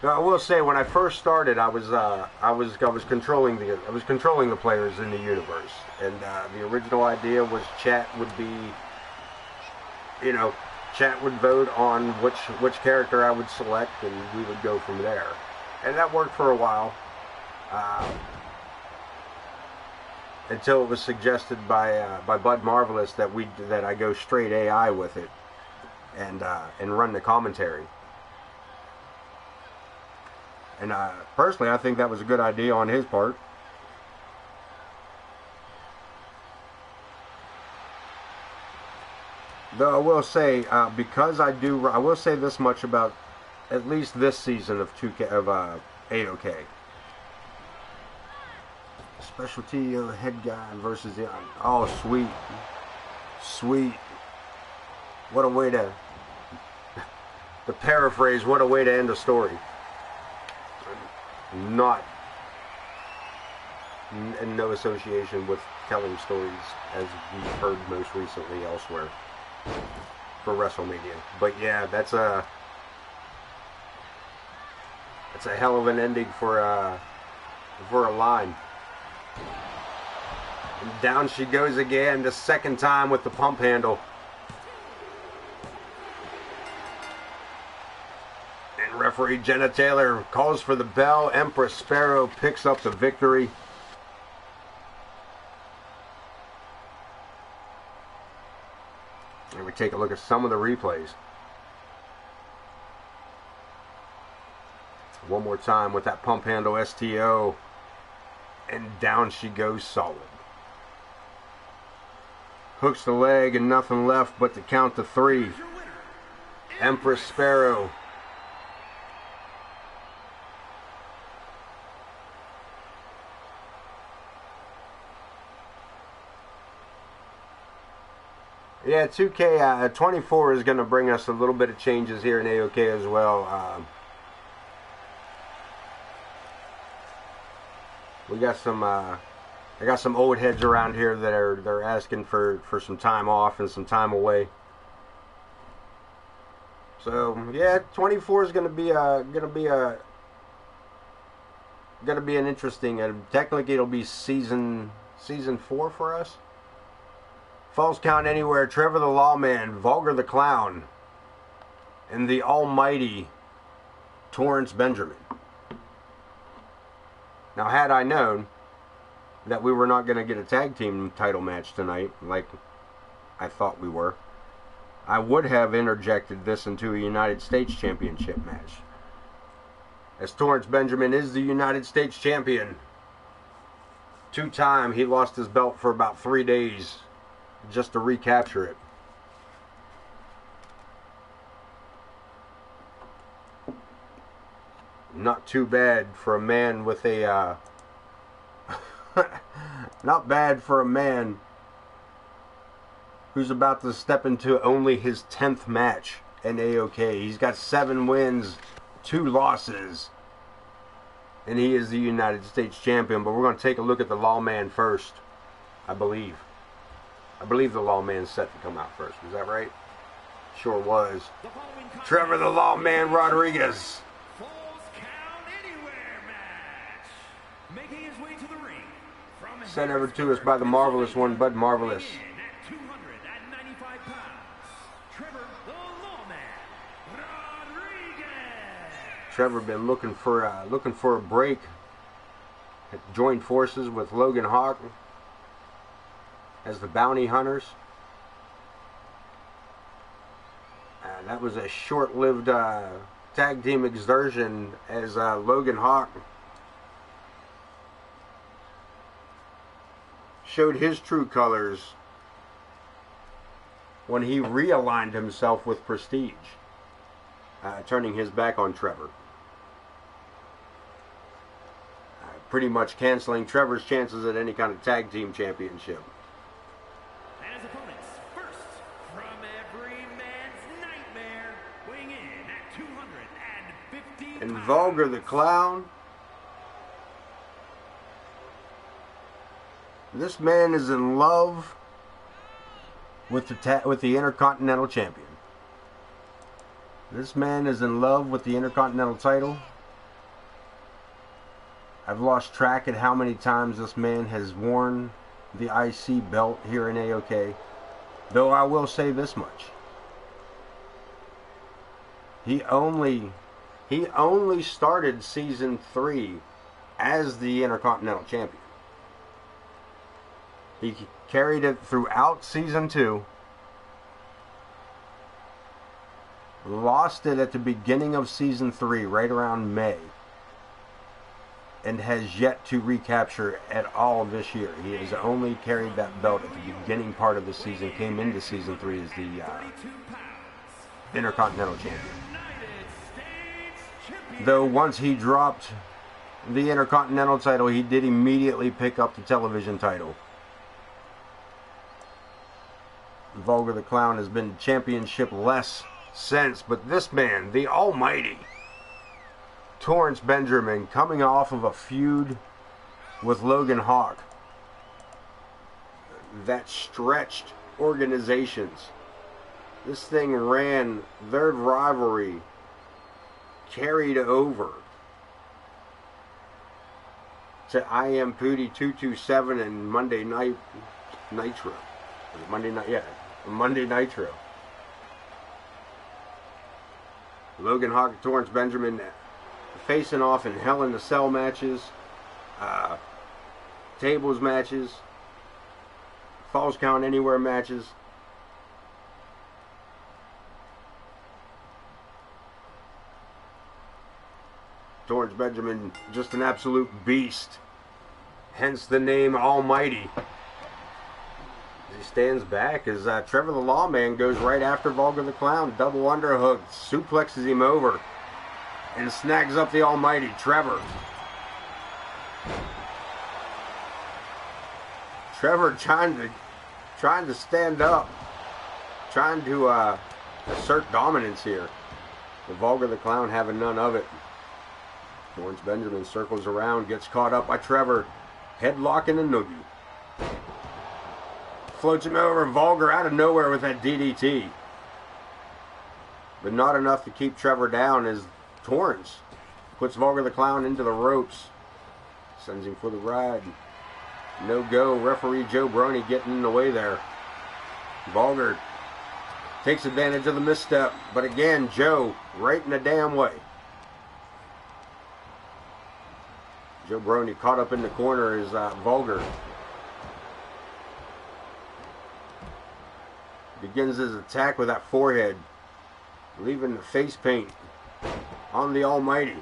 Now, I will say, when I first started, I was controlling the players in the universe, and the original idea was chat would be, chat would vote on which character I would select, and we would go from there, and that worked for a while, until it was suggested by Bud Marvelous that I go straight AI with it, and run the commentary. And personally, I think that was a good idea on his part. Though I will say, I will say this much about at least this season of AoK. Specialty head guy versus the... Oh, sweet. Sweet. What a way to paraphrase, what a way to end a story. Not in no association with telling stories as we've heard most recently elsewhere for WrestleMania. But yeah, that's a hell of an ending for a line. And down she goes again, the second time with the pump handle. Referee Jenna Taylor calls for the bell. Empress Sparrow picks up the victory. And we take a look at some of the replays. One more time with that pump handle STO. And down she goes solid. Hooks the leg and nothing left but to count to 3. Empress Sparrow. Yeah, 2K24 is going to bring us a little bit of changes here in AoK as well. We got some, I got some old heads around here that they're asking for some time off and some time away. So yeah, 24 is going to be an interesting. Technically, it'll be season 4 for us. Falls count anywhere. Trevor the Lawman, Vulgar the Clown, and the almighty Torrance Benjamin. Now, had I known that we were not going to get a tag team title match tonight, like I thought we were, I would have interjected this into a United States Championship match. As Torrance Benjamin is the United States Champion. 2-time, he lost his belt for about 3 days. Just to recapture it. Not too bad for a man with a not bad for a man who's about to step into only his 10th match in AoK. He's got 7 wins, 2 losses, and he is the United States Champion. But we're going to take a look at the Lawman first, I believe. I believe the Lawman's set to come out first. Was that right? Sure was. Trevor the Lawman Rodriguez. Falls Count Anywhere match. Making his way to the ring from Sent over to us by the Marvelous One, Bud Marvelous. at 295 pounds, Trevor the Lawman Rodriguez. Trevor been looking for a break. Joined forces with Logan Hawk as the Bounty Hunters. That was a short-lived tag team exertion as Logan Hawk showed his true colors when he realigned himself with Prestige, turning his back on Trevor. Pretty much canceling Trevor's chances at any kind of tag team championship. And his opponents, first from and Vulgar the Clown. This man is in love with the Intercontinental Champion. This man is in love with the Intercontinental title. I've lost track at how many times this man has worn the IC belt here in AoK. Though I will say this much. He only started Season 3 as the Intercontinental Champion. He carried it throughout Season 2. Lost it at the beginning of Season 3, right around May. And has yet to recapture at all this year. He has only carried that belt at the beginning part of the season, came into Season 3 as the Intercontinental Champion. Though once he dropped the Intercontinental title, he did immediately pick up the television title. Vulgar the Clown has been championship-less since, but this man, the almighty Torrance Benjamin, coming off of a feud with Logan Hawk that stretched organizations. This thing ran, their rivalry carried over to I Am Pootie 227 and Monday Night Nitro. Monday Nitro. Logan Hawk and Torrance Benjamin facing off in Hell in a Cell matches, tables matches, Falls Count Anywhere matches. Torrance Benjamin, just an absolute beast. Hence the name Almighty. He stands back as Trevor the Lawman goes right after Vulgar the Clown. Double underhook, suplexes him over, and snags up the almighty Trevor. Trevor trying to stand up, trying to assert dominance here. The Vulgar the Clown having none of it. Torrance Benjamin circles around, gets caught up by Trevor, headlocking a noogie. Floats him over, Vulgar out of nowhere with that DDT. But not enough to keep Trevor down as Torrance puts Vulgar the Clown into the ropes. Sends him for the ride. No go. Referee Joe Brony getting in the way there. Vulgar takes advantage of the misstep. But again, Joe right in the damn way. Joe Brony caught up in the corner as Vulgar begins his attack with that forehead, leaving the face paint on the almighty.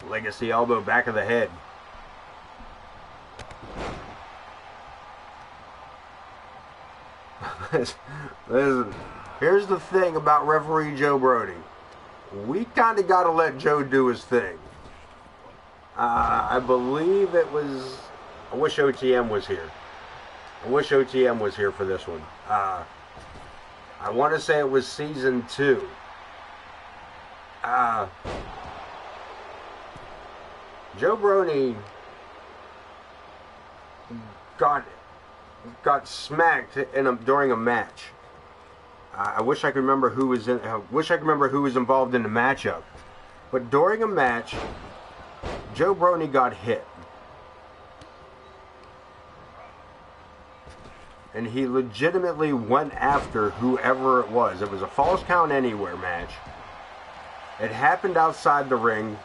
Legacy elbow, back of the head. Listen, here's the thing about referee Joe Brody. We kind of got to let Joe do his thing. I believe it was... I wish OTM was here. I wish OTM was here for this one. I want to say it was Season 2. Joe Brony got smacked during a match. I wish I could remember who was in. I wish I could remember who was involved in the matchup. But during a match, Joe Brony got hit. And he legitimately went after whoever it was. It was a Falls Count Anywhere match. It happened outside the ring.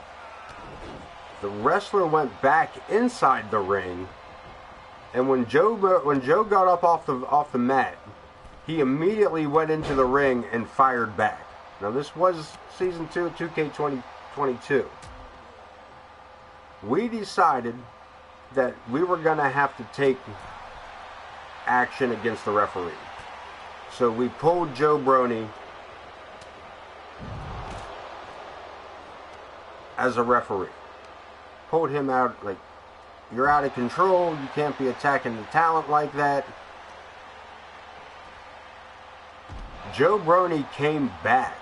The wrestler went back inside the ring. And when Joe got up off the mat, he immediately went into the ring and fired back. Now this was Season 2 of 2K2022. We decided that we were going to have to take action against the referee. So we pulled Joe Brony as a referee. Pulled him out, like, you're out of control, you can't be attacking the talent like that. Joe Brony came back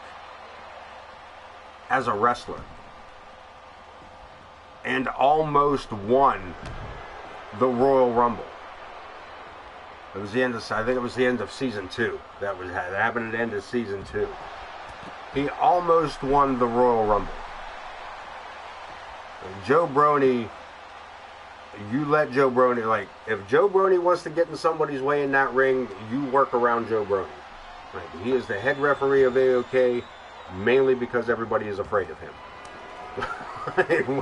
as a wrestler. And almost won the Royal Rumble. It was the end of, I think it was the end of season 2. That happened at the end of season 2. He almost won the Royal Rumble. And Joe Brony, you let Joe Brony, like, if Joe Brony wants to get in somebody's way in that ring, you work around Joe Brony. Like, he is the head referee of AoK, mainly because everybody is afraid of him.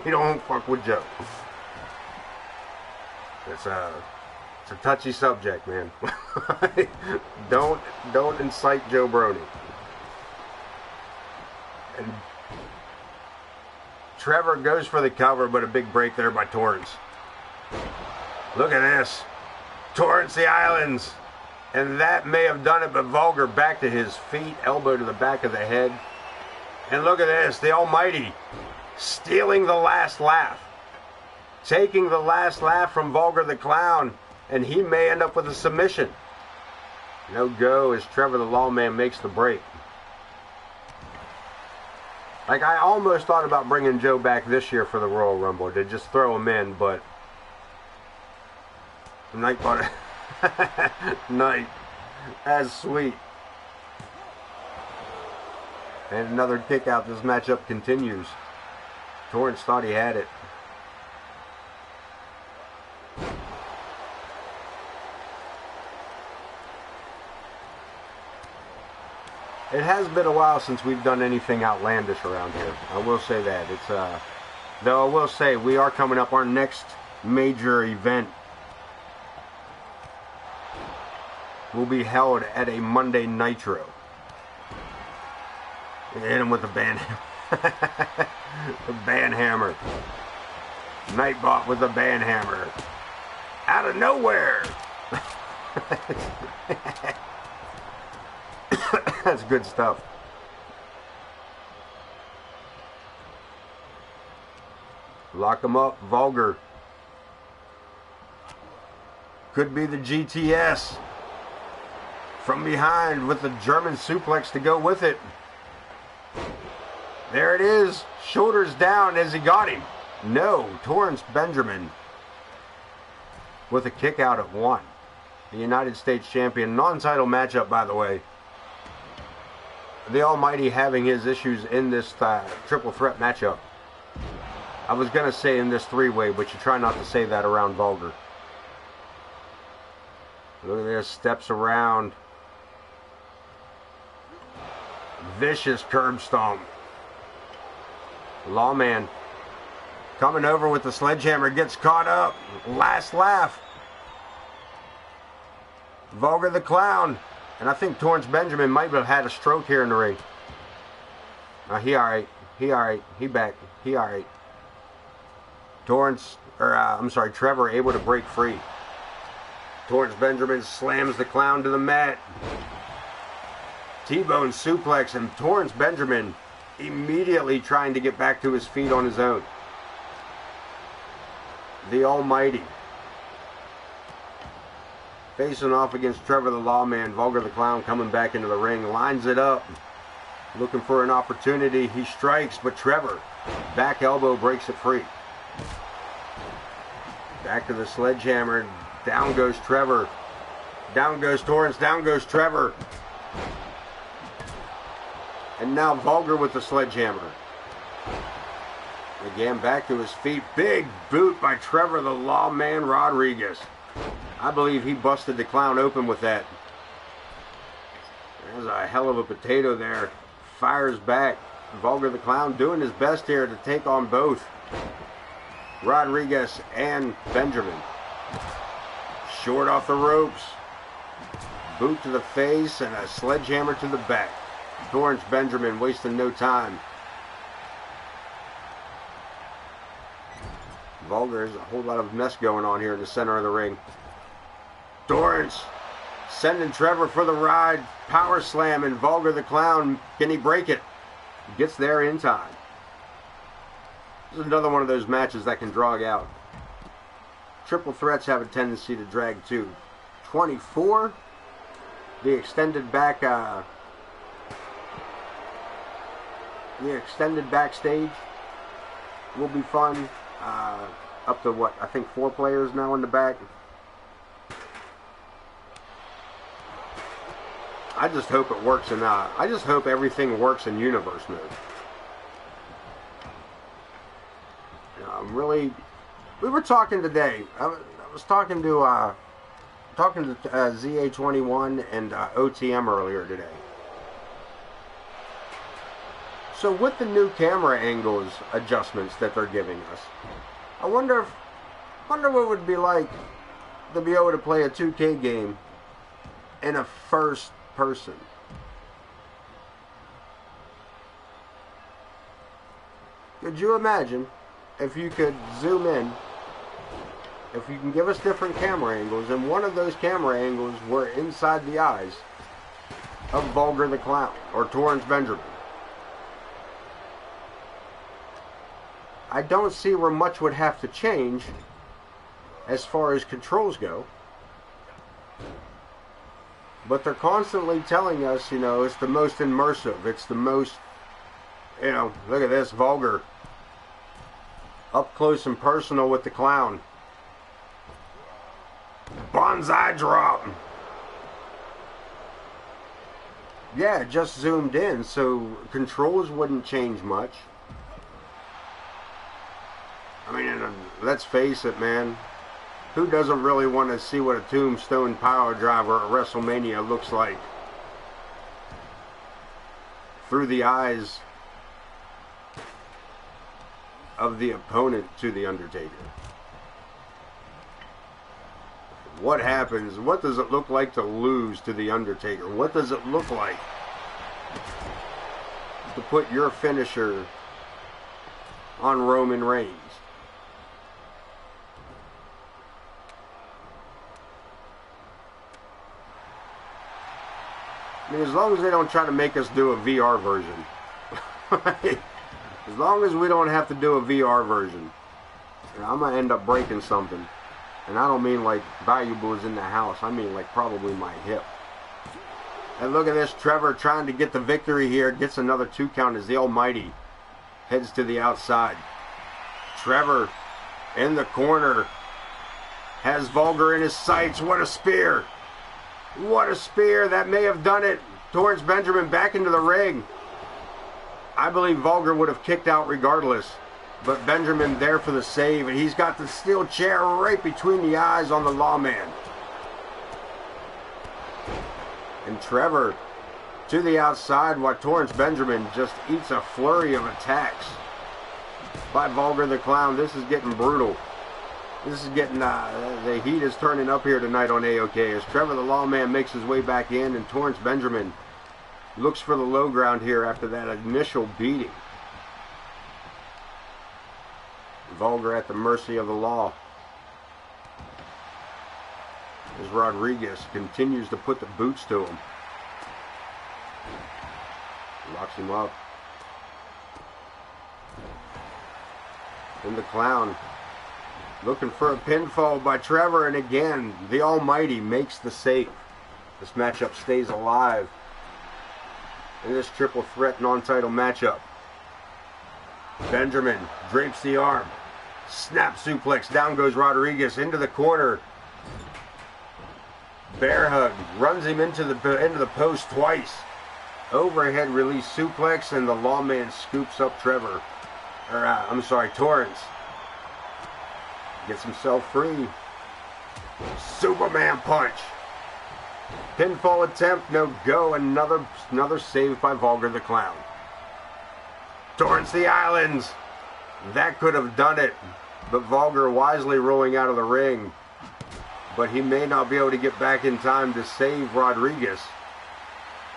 We don't fuck with Joe. It's a touchy subject, man. Don't incite Joe Brony. And Trevor goes for the cover, but a big break there by Torrance. Look at this. Torrance the Islands. And that may have done it, but Vulgar back to his feet, elbow to the back of the head. And look at this. The Almighty stealing the last laugh. Taking the last laugh from Vulgar the Clown. And he may end up with a submission. No go as Trevor the Lawman makes the break. Like, I almost thought about bringing Joe back this year for the Royal Rumble to just throw him in, but Night bought it. Night. That's sweet. And another kick out. This matchup continues. Torrance thought he had it. It has been a while since we've done anything outlandish around here. I will say that. It's though I will say we are coming up. Our next major event will be held at a Monday Nitro. Hit him with the band the band hammer. Nightbot with the band hammer. Out of nowhere. That's good stuff. Lock him up, Vulgar. Could be the GTS. From behind with the German suplex to go with it. There it is. Shoulders down as he got him. No, Torrance Benjamin with a kick out at 1. The United States champion. Non-title matchup, by the way. The Almighty having his issues in this triple threat matchup. I was going to say in this three-way, but you try not to say that around Vulgar. Look at this. Steps around. Vicious curb stomp. Lawman coming over with the sledgehammer. Gets caught up. Last laugh. Vulgar the Clown. And I think Torrance Benjamin might have had a stroke here in the ring. He alright. He alright. He back. He alright. Trevor able to break free. Torrance Benjamin slams the Clown to the mat. T-bone suplex, and Torrance Benjamin immediately trying to get back to his feet on his own. The Almighty facing off against Trevor the Lawman. Vulgar the Clown coming back into the ring. Lines it up. Looking for an opportunity. He strikes, but Trevor, back elbow, breaks it free. Back to the sledgehammer. Down goes Trevor. Down goes Torrance. Down goes Trevor. And now Vulgar with the sledgehammer. Again, back to his feet. Big boot by Trevor the Lawman Rodriguez. I believe he busted the Clown open with that. There's a hell of a potato there. Fires back. Vulgar the Clown doing his best here to take on both Rodriguez and Benjamin. Short off the ropes. Boot to the face and a sledgehammer to the back. Torrance Benjamin wasting no time. Vulgar, there's a whole lot of mess going on here in the center of the ring. Torrance sending Trevor for the ride. Power slam, and Vulgar the Clown, can he break it? Gets there in time. This is another one of those matches that can drag out. Triple threats have a tendency to drag too. 24. The extended back The extended backstage will be fun. Up to what? I think 4 players now in the back. I just hope it works in. I just hope everything works in universe mode. Really, we were talking today. I was talking to ZA21 and OTM earlier today. So with the new camera angles adjustments that they're giving us, I wonder what it would be like to be able to play a 2K game in a first person. Could you imagine if you could zoom in, if you can give us different camera angles, and one of those camera angles were inside the eyes of Vulgar the Clown or Torrance Benjamin? I don't see where much would have to change as far as controls go. But they're constantly telling us, it's the most immersive. It's the most, look at this, Vulgar. Up close and personal with the clown. Bonsai drop. Yeah, just zoomed in, so controls wouldn't change much. I mean, let's face it, man. Who doesn't really want to see what a Tombstone Power Driver at WrestleMania looks like? Through the eyes of the opponent to The Undertaker. What happens? What does it look like to lose to The Undertaker? What does it look like to put your finisher on Roman Reigns? I mean, as long as they don't try to make us do a VR version. As long as we don't have to do a VR version. I'm going to end up breaking something. And I don't mean like valuables in the house. I mean like probably my hip. And look at this. Trevor trying to get the victory here. Gets another 2 count as the Almighty heads to the outside. Trevor in the corner. Has Vulgar in his sights. What a spear. What a spear. That may have done it. Torrance Benjamin back into the ring. I believe Vulgar would have kicked out regardless. But Benjamin there for the save. And he's got the steel chair right between the eyes on the lawman. And Trevor to the outside while Torrance Benjamin just eats a flurry of attacks by Vulgar the Clown. This is getting brutal. This is getting, the heat is turning up here tonight on AoK as Trevor the Lawman makes his way back in and Torrance Benjamin looks for the low ground here after that initial beating. Vulgar at the mercy of the law. As Rodriguez continues to put the boots to him. Locks him up. And the Clown looking for a pinfall by Trevor, and again, the Almighty makes the save. This matchup stays alive in this triple threat non-title matchup. Benjamin drapes the arm. Snap suplex. Down goes Rodriguez into the corner. Bear hug. Runs him into the post twice. Overhead release suplex, and the Lawman scoops up Trevor. Torrance. Gets himself free. Superman punch. Pinfall attempt, no go. Another save by Vulgar the Clown. Torrance the Islands. That could have done it. But Vulgar wisely rolling out of the ring. But he may not be able to get back in time to save Rodriguez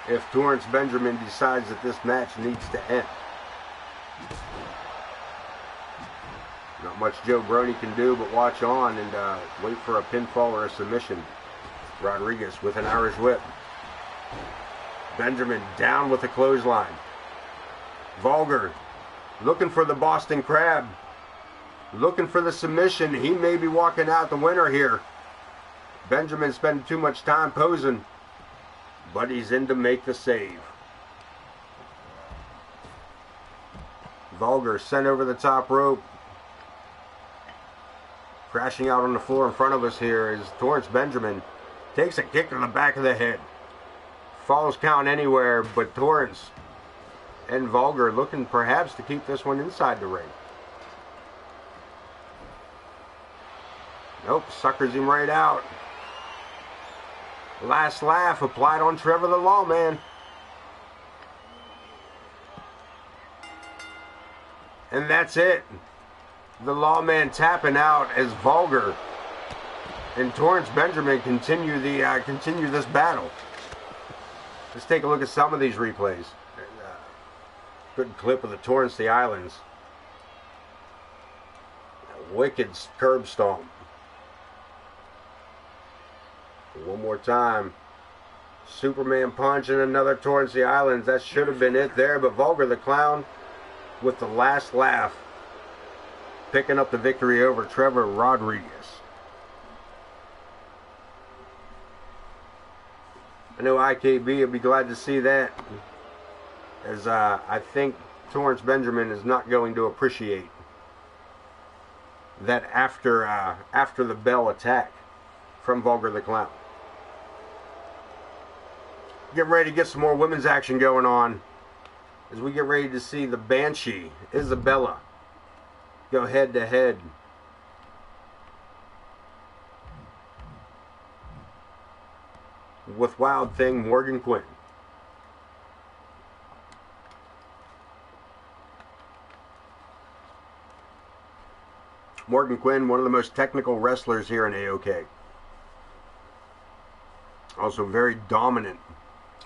if Torrance Benjamin decides that this match needs to end. Not much Joe Brody can do but watch on and wait for a pinfall or a submission. Rodriguez with an Irish whip. Benjamin down with a clothesline. Vulgar looking for the Boston Crab. Looking for the submission. He may be walking out the winner here. Benjamin spending too much time posing. But he's in to make the save. Vulgar sent over the top rope. Crashing out on the floor in front of us here is Torrance Benjamin. Takes a kick to the back of the head. Falls count anywhere, but Torrance and Vulgar looking perhaps to keep this one inside the ring. Nope, suckers him right out. Last laugh applied on Trevor the Lawman. And that's it. The Lawman tapping out as Vulgar and Torrance Benjamin continue this battle. Let's take a look at some of these replays. Good clip of the Torrance the Islands. A wicked curb stomp. One more time. Superman punch and another Torrance the Islands. That should have been it there, but Vulgar the Clown with the last laugh, picking up the victory over Trevor Rodriguez. I know IKB will be glad to see that, as I think Torrance Benjamin is not going to appreciate that after the bell attack from Vulgar the Clown. Getting ready to get some more women's action going on as we get ready to see the Banshee, Isabella, go head to head with Wild Thing Morgan Quinn. Morgan Quinn, one of the most technical wrestlers here in AoK. Also very dominant.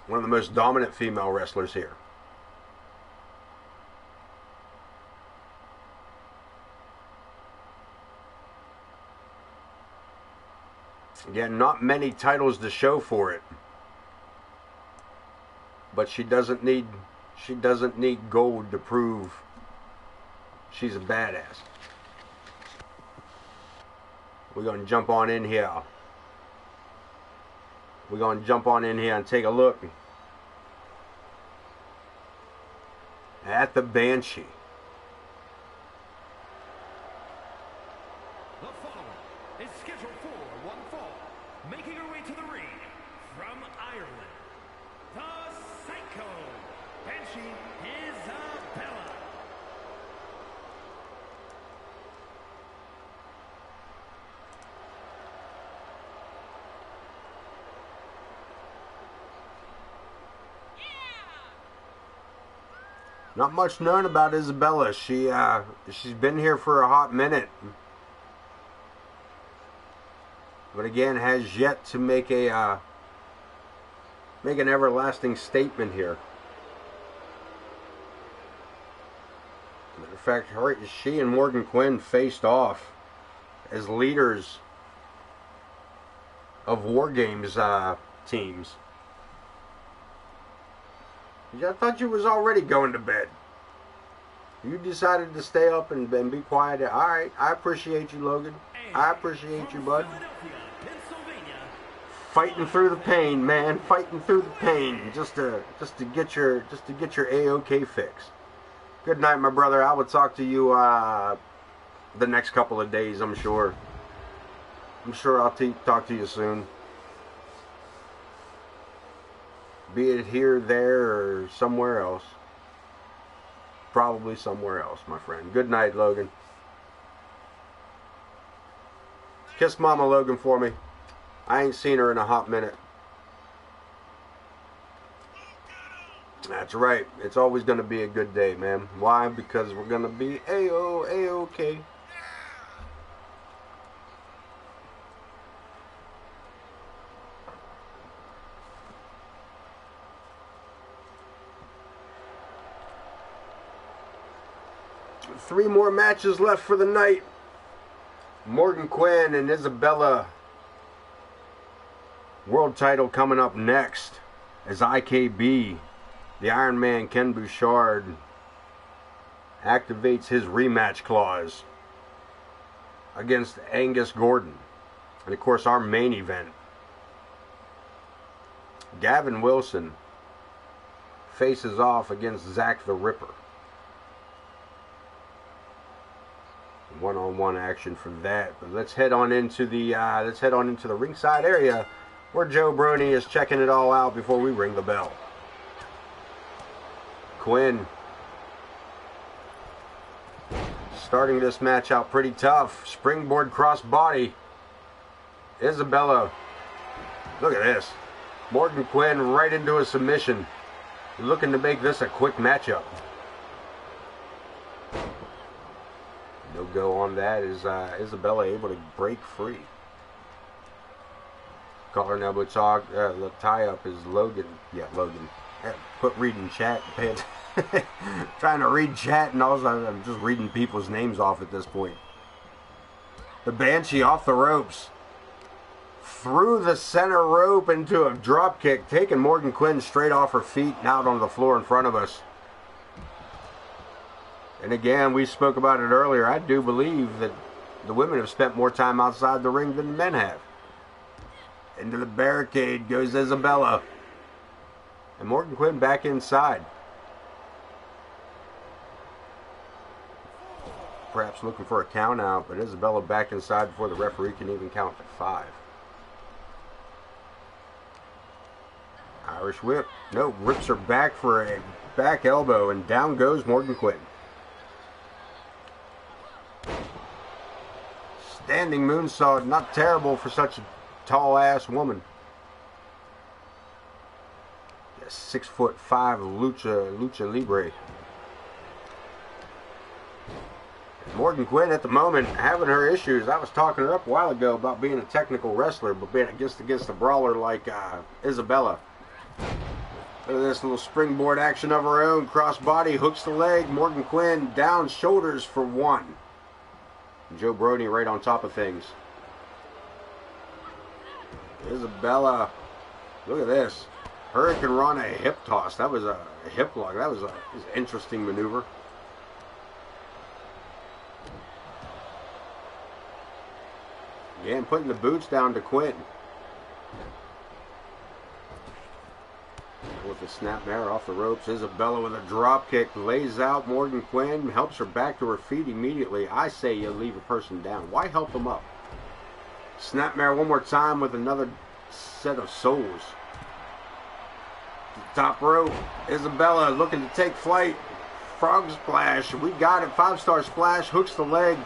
One of the most dominant female wrestlers here. Again, not many titles to show for it. But she doesn't need gold to prove she's a badass. We're going to jump on in here. We're going to jump on in here and take a look at the Banshee. The following is scheduled for one fall. Making her way to the ring from Ireland, the Psycho, Banshee Isabella. Not much known about Isabella. She's been here for a hot minute, but again has yet to make an everlasting statement here. Matter of fact, she and Morgan Quinn faced off as leaders of War Games teams. I thought you was already going to bed. You decided to stay up and be quiet. All right, I appreciate you, Logan. I appreciate you, bud. Fighting through the pain, man. Fighting through the pain, just to get your AoK fix. Good night, my brother. I will talk to you the next couple of days. I'm sure. I'll talk to you soon. Be it here, there, or somewhere else. Probably somewhere else, my friend. Good night, Logan. Kiss Mama Logan for me. I ain't seen her in a hot minute. That's right. It's always going to be a good day, man. Why? Because we're going to be AoK. 3 more matches left for the night. Morgan Quinn and Isabella. World title coming up next as IKB, the Iron Man Ken Bouchard, activates his rematch clause against Angus Gordon. And of course our main event, Gavin Wilson faces off against Zach the Ripper. one-on-one action for that. But let's head on into the ringside area where Joe Brony is checking it all out before we ring the bell. Quinn starting this match out pretty tough. Springboard cross body. Isabella. Look at this. Morgan Quinn right into a submission. Looking to make this a quick matchup. No go on that. Is Isabella able to break free? Collar and elbow tie up is Logan. Yeah, Logan. Quit reading chat. Trying to read chat and also I'm just reading people's names off at this point. The Banshee off the ropes. Through the center rope into a drop kick, taking Morgan Quinn straight off her feet and out on the floor in front of us. And again, we spoke about it earlier. I do believe that the women have spent more time outside the ring than the men have. Into the barricade goes Isabella. And Morgan Quinn back inside. Perhaps looking for a count out, but Isabella back inside before the referee can even count to 5. Irish whip. No, rips her back for a back elbow, and down goes Morgan Quinn. Standing moonsault, not terrible for such a tall-ass woman. 6'5" lucha libre. Morgan Quinn at the moment having her issues. I was talking her up a while ago about being a technical wrestler, but being against a brawler like Isabella. Look at this little springboard action of her own. Cross body, hooks the leg. Morgan Quinn down, shoulders for 1. Joe Brony right on top of things. Isabella, look at this. Hurricane Rana hip toss. That was a hip lock. That was an interesting maneuver. Again, putting the boots down to Quinn. With the snapmare off the ropes. Isabella with a drop kick. Lays out Morgan Quinn. Helps her back to her feet immediately. I say you leave a person down. Why help them up? Snapmare one more time with another set of souls. Top rope. Isabella looking to take flight. Frog splash. We got it. 5-star splash. Hooks the leg.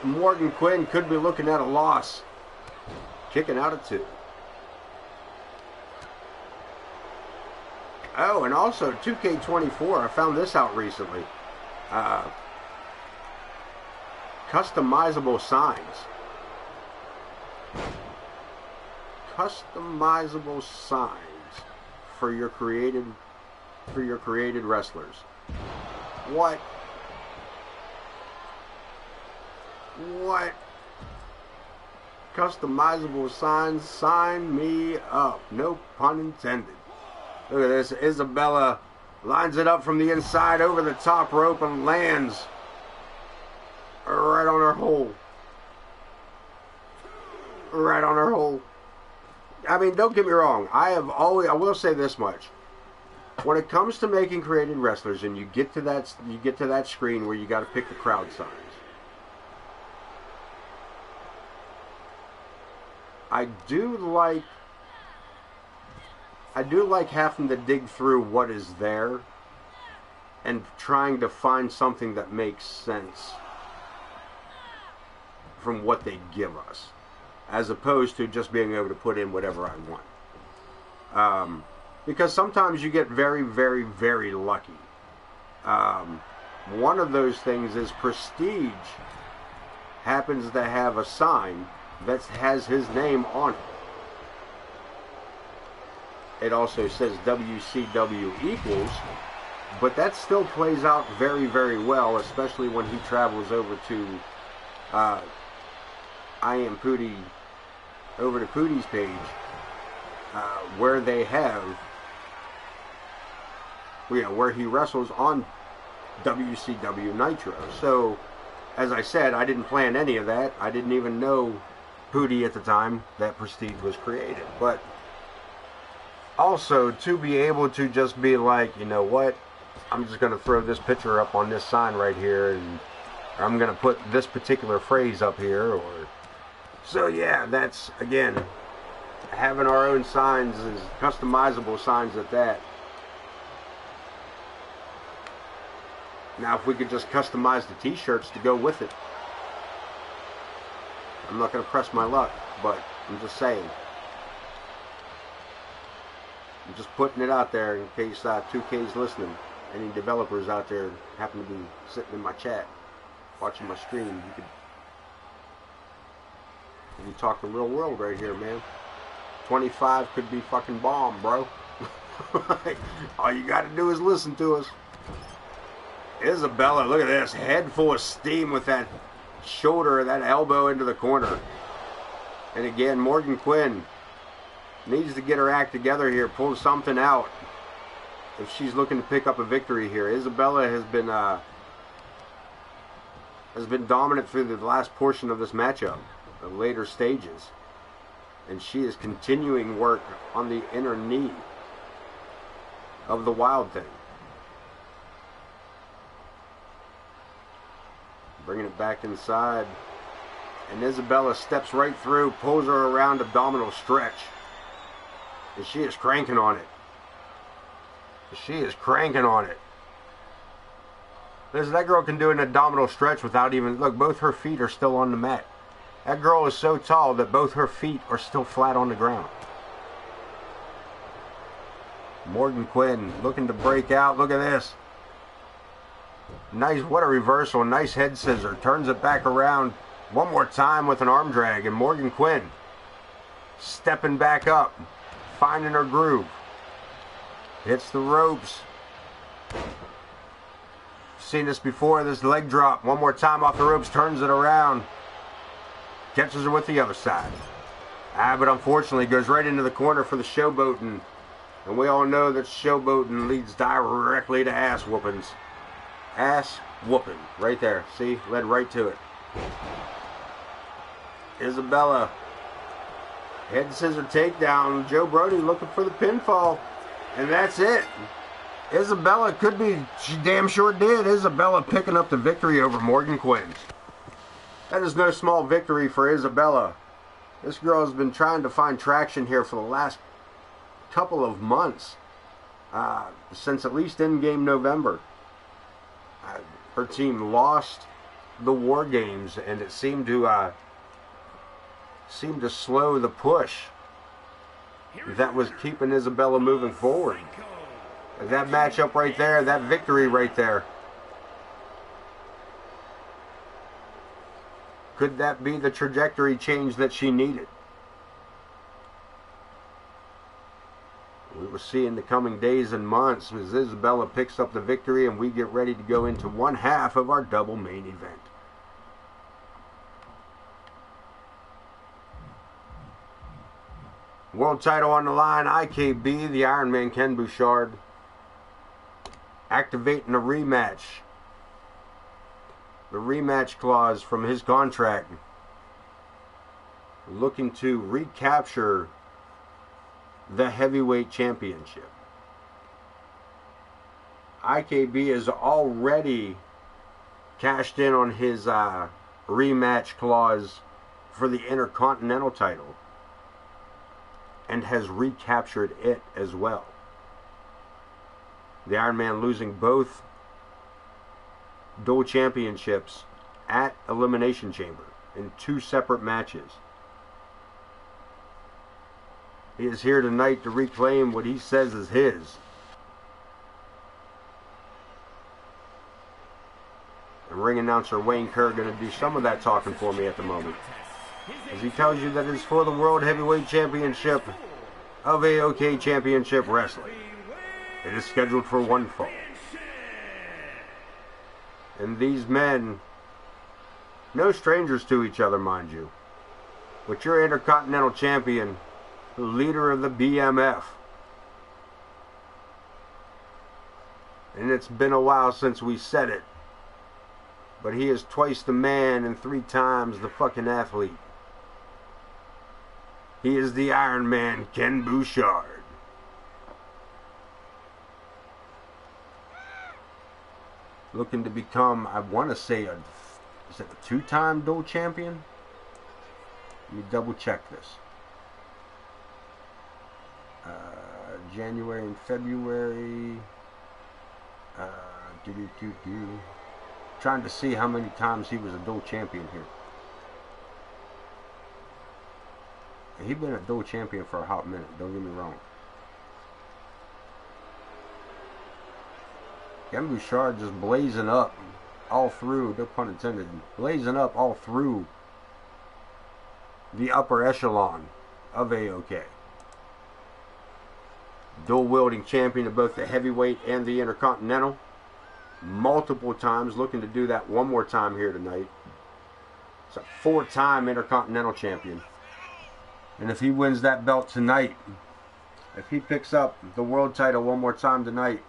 Morgan Quinn could be looking at a loss. Kicking out at 2. Oh, and also 2K24. I found this out recently. Customizable signs. Customizable signs for your created wrestlers. What? Customizable signs, sign me up. No pun intended. Look at this. Isabella lines it up from the inside over the top rope and lands right on her hole. Right on her hole. I mean, don't get me wrong. I will say this much. When it comes to making created wrestlers and you get to that screen where you got to pick the crowd signs. I do like having to dig through what is there and trying to find something that makes sense from what they give us, as opposed to just being able to put in whatever I want. Because sometimes you get very, very, very lucky. One of those things is Prestige happens to have a sign that has his name on it. It also says WCW equals, but that still plays out very, very well, especially when he travels over to I Am Pootie, over to Pootie's page, where they have, where he wrestles on WCW Nitro. So, as I said, I didn't plan any of that. I didn't even know Pootie at the time that Prestige was created. But also, to be able to just be like, you know what, I'm just going to throw this picture up on this sign right here, and I'm going to put this particular phrase up here. So yeah, that's, again, having our own signs is customizable signs at that. Now if we could just customize the t-shirts to go with it. I'm not going to press my luck, but I'm just saying. I'm just putting it out there in case 2K's listening. Any developers out there happen to be sitting in my chat, watching my stream, we talk the real world right here, man. 25 could be fucking bomb, bro. All you gotta do is listen to us. Isabella, look at this. Head full of steam with that shoulder, that elbow into the corner. And again, Morgan Quinn needs to get her act together here, pull something out if she's looking to pick up a victory here. Isabella has been dominant through the last portion of this matchup, the later stages. And she is continuing work on the inner knee of the Wild Thing. Bringing it back inside. And Isabella steps right through, pulls her around abdominal stretch. And she is cranking on it. She is cranking on it. Listen, that girl can do an abdominal stretch without even... Look, both her feet are still on the mat. That girl is so tall that both her feet are still flat on the ground. Morgan Quinn looking to break out. Look at this. Nice, what a reversal. Nice head scissor. Turns it back around one more time with an arm drag. And Morgan Quinn stepping back up, finding her groove. Hits the ropes. Seen this before, this leg drop. One more time off the ropes, turns it around. Catches her with the other side. But unfortunately goes right into the corner for the showboating. And we all know that showboating leads directly to ass whoopings. Ass whooping. Right there. See? Led right to it. Isabella. Head scissor takedown. Joe Brody looking for the pinfall. And that's it. Isabella could be, she damn sure did. Isabella picking up the victory over Morgan Quinn. That is no small victory for Isabella. This girl has been trying to find traction here for the last couple of months. Since at least in-game November. Her team lost the War Games, and it seemed to slow the push that was keeping Isabella moving forward. That matchup right there, that victory right there. Could that be the trajectory change that she needed? We will see in the coming days and months as Isabella picks up the victory and we get ready to go into one half of our double main event. World title on the line, IKB, the Iron Man Ken Bouchard, activating a rematch. The rematch clause from his contract. Looking to recapture the heavyweight championship. IKB has already cashed in on his rematch clause for the Intercontinental title. And has recaptured it as well. The Iron Man losing both dual championships at Elimination Chamber in 2 separate matches. He is here tonight to reclaim what he says is his. And ring announcer Wayne Kerr going to do some of that talking for me at the moment, as he tells you that it's for the World Heavyweight Championship of AoK Championship Wrestling. It is scheduled for one fall. And these men, no strangers to each other, mind you, but your Intercontinental Champion, the leader of the BMF. And it's been a while since we said it, but he is twice the man and 3 times the fucking athlete. He is the Iron Man, Ken Bouchard. Looking to become, I want to say, a Is it a 2-time dual champion? Let me double check this. January and February. Trying to see how many times he was a dual champion here. He's been a dual champion for a hot minute, don't get me wrong. Ken Bouchard just blazing up all through, no pun intended, blazing up all through the upper echelon of AoK. Dual wielding champion of both the heavyweight and the intercontinental. Multiple times, looking to do that one more time here tonight. It's a 4-time intercontinental champion. And if he wins that belt tonight, if he picks up the world title one more time tonight,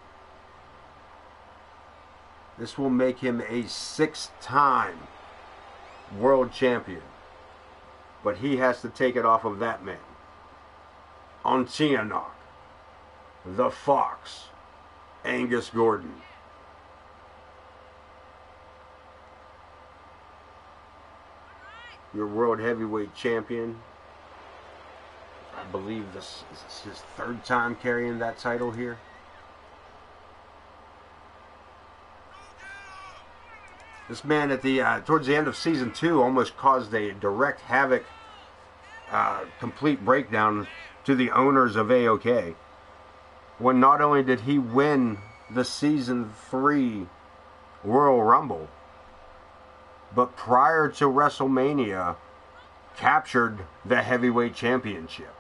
this will make him a 6-time world champion. But he has to take it off of that man. Ontianok, the Fox, Angus Gordon. Your world heavyweight champion. I believe this is his 3rd time carrying that title here. This man at the towards the end of season 2 almost caused a direct havoc, complete breakdown to the owners of AoK. When not only did he win the season 3 Royal Rumble, but prior to WrestleMania, captured the heavyweight championship.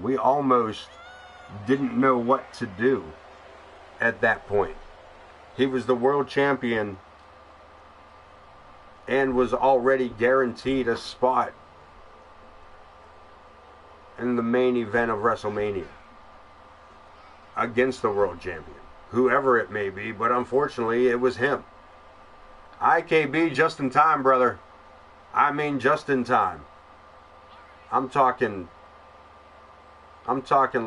We almost didn't know what to do at that point. He was the world champion and was already guaranteed a spot in the main event of WrestleMania against the world champion, whoever it may be, but unfortunately it was him. IKB just in time, brother. I mean just in time. I'm talking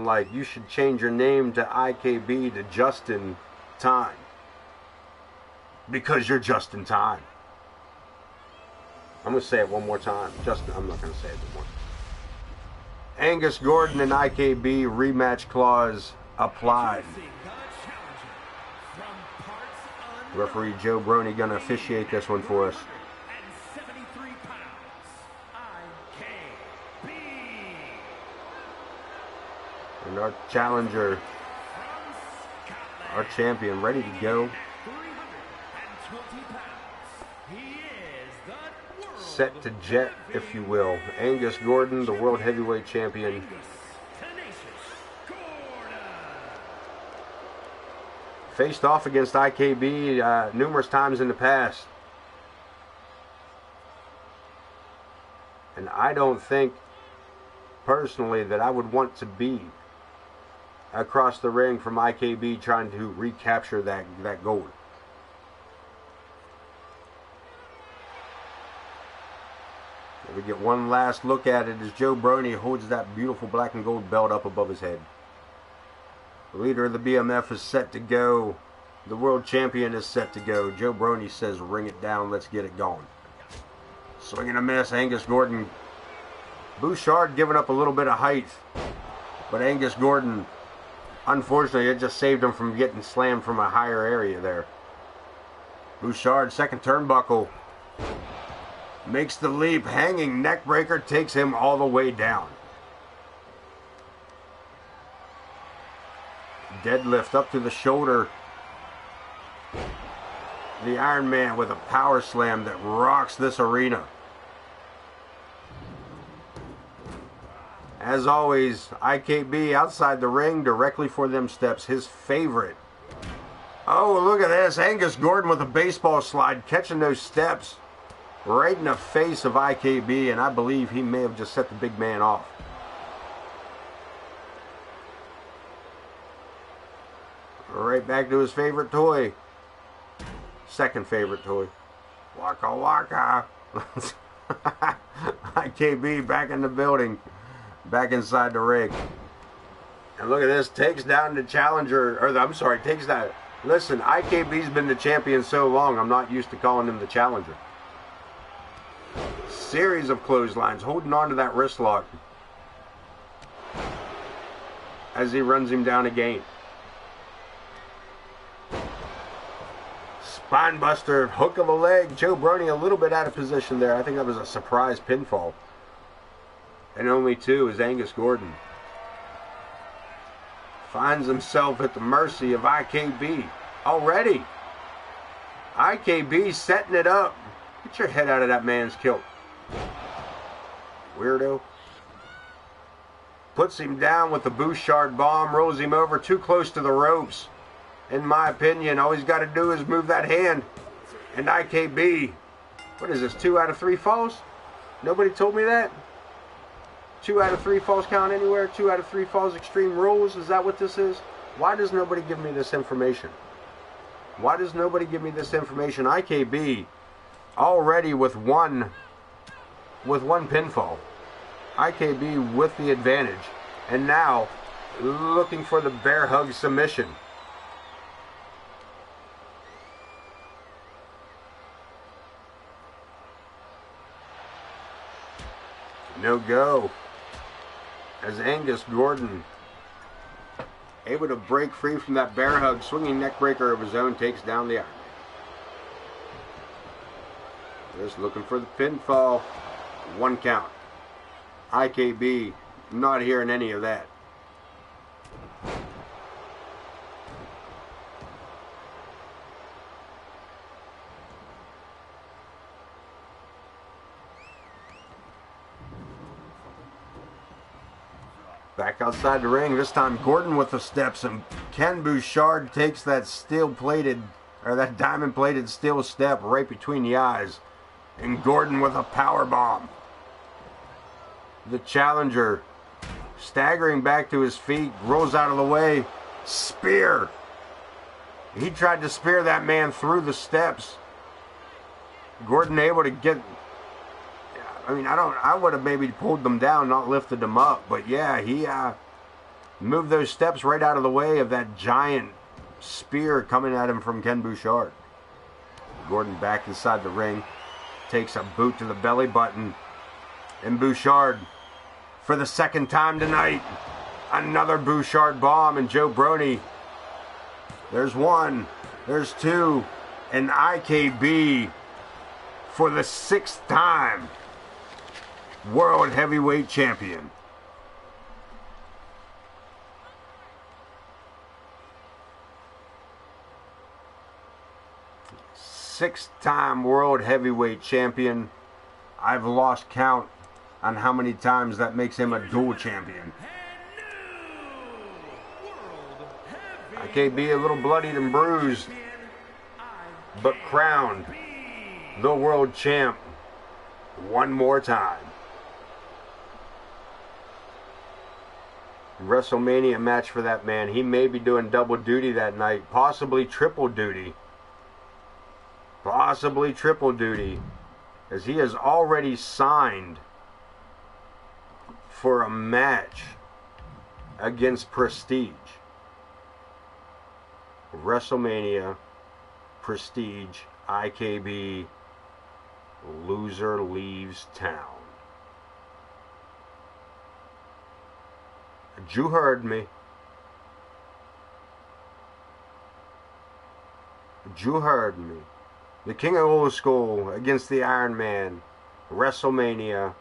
like you should change your name to IKB to just in time. Because you're just in time. I'm going to say it one more time. I'm not going to say it anymore. Angus Gordon and IKB rematch clause applied. Referee Joe Brony going to officiate this one for us. And our challenger, our champion, ready to go. Set to jet, if you will. Angus Gordon, the world heavyweight champion. Faced off against IKB numerous times in the past. And I don't think, personally, that I would want to be across the ring from IKB trying to recapture that gold. We get one last look at it as Joe Brony holds that beautiful black and gold belt up above his head. The leader of the BMF is set to go. The world champion is set to go. Joe Brony says, ring it down, let's get it going. Swing and a miss, Angus Gordon. Bouchard giving up a little bit of height. But Angus Gordon, unfortunately, it just saved him from getting slammed from a higher area there. Bouchard, second turnbuckle. Makes the leap, hanging neckbreaker, takes him all the way down. Deadlift up to the shoulder. The Iron Man with a power slam that rocks this arena. As always, IKB outside the ring, directly for them steps, his favorite. Oh, look at this. Angus Gordon with a baseball slide, catching those steps. Right in the face of IKB, and I believe he may have just set the big man off. Right back to his favorite toy. Second favorite toy. Waka waka. IKB back in the building. Back inside the ring. And look at this. Takes down the challenger, takes down Listen, IKB's been the champion so long, I'm not used to calling him the challenger. Series of clotheslines, holding on to that wrist lock as he runs him down again. Spinebuster, hook of the leg. Joe Brony a little bit out of position there. I think that was a surprise pinfall. And only two is Angus Gordon. Finds himself at the mercy of IKB. Already. IKB setting it up. Get your head out of that man's kilt. Weirdo. Puts him down with the Bouchard bomb. Rolls him over too close to the ropes. In my opinion, all he's got to do is move that hand. And IKB. What is this, 2 out of 3 falls? Nobody told me that? 2 out of 3 falls count anywhere? 2 out of 3 falls extreme rules? Is that what this is? Why does nobody give me this information? Why does nobody give me this information? IKB already with one pinfall. IKB with the advantage. And now looking for the bear hug submission. No go. As Angus Gordon able to break free from that bear hug, swinging neck breaker of his own, takes down the Iron Man. Just looking for the pinfall. 1 count. IKB not hearing any of that. Back outside the ring, this time Gordon with the steps, and Ken Bouchard takes that that diamond-plated steel step right between the eyes. And Gordon with a power bomb. The challenger staggering back to his feet, rolls out of the way. Spear. He tried to spear that man through the steps. Gordon able to get... I mean, I would have maybe pulled them down, not lifted them up. But yeah, he moved those steps right out of the way of that giant spear coming at him from Ken Bouchard. Gordon back inside the ring. Takes a boot to the belly button. And Bouchard, for the 2nd time tonight, another Bouchard bomb. And Joe Brony, there's 1, there's 2, and IKB for the 6th time. World Heavyweight Champion. Six-time World Heavyweight Champion. I've lost count on how many times that makes him a dual champion. IKB a little bloodied and bruised, but crowned the world champ one more time. WrestleMania match for that man. He may be doing double duty that night, possibly triple duty. Possibly triple duty, as he has already signed for a match against Prestige. WrestleMania, Prestige, IKB, loser leaves town. You heard me. You heard me. The King of Old School against the Iron Man. WrestleMania.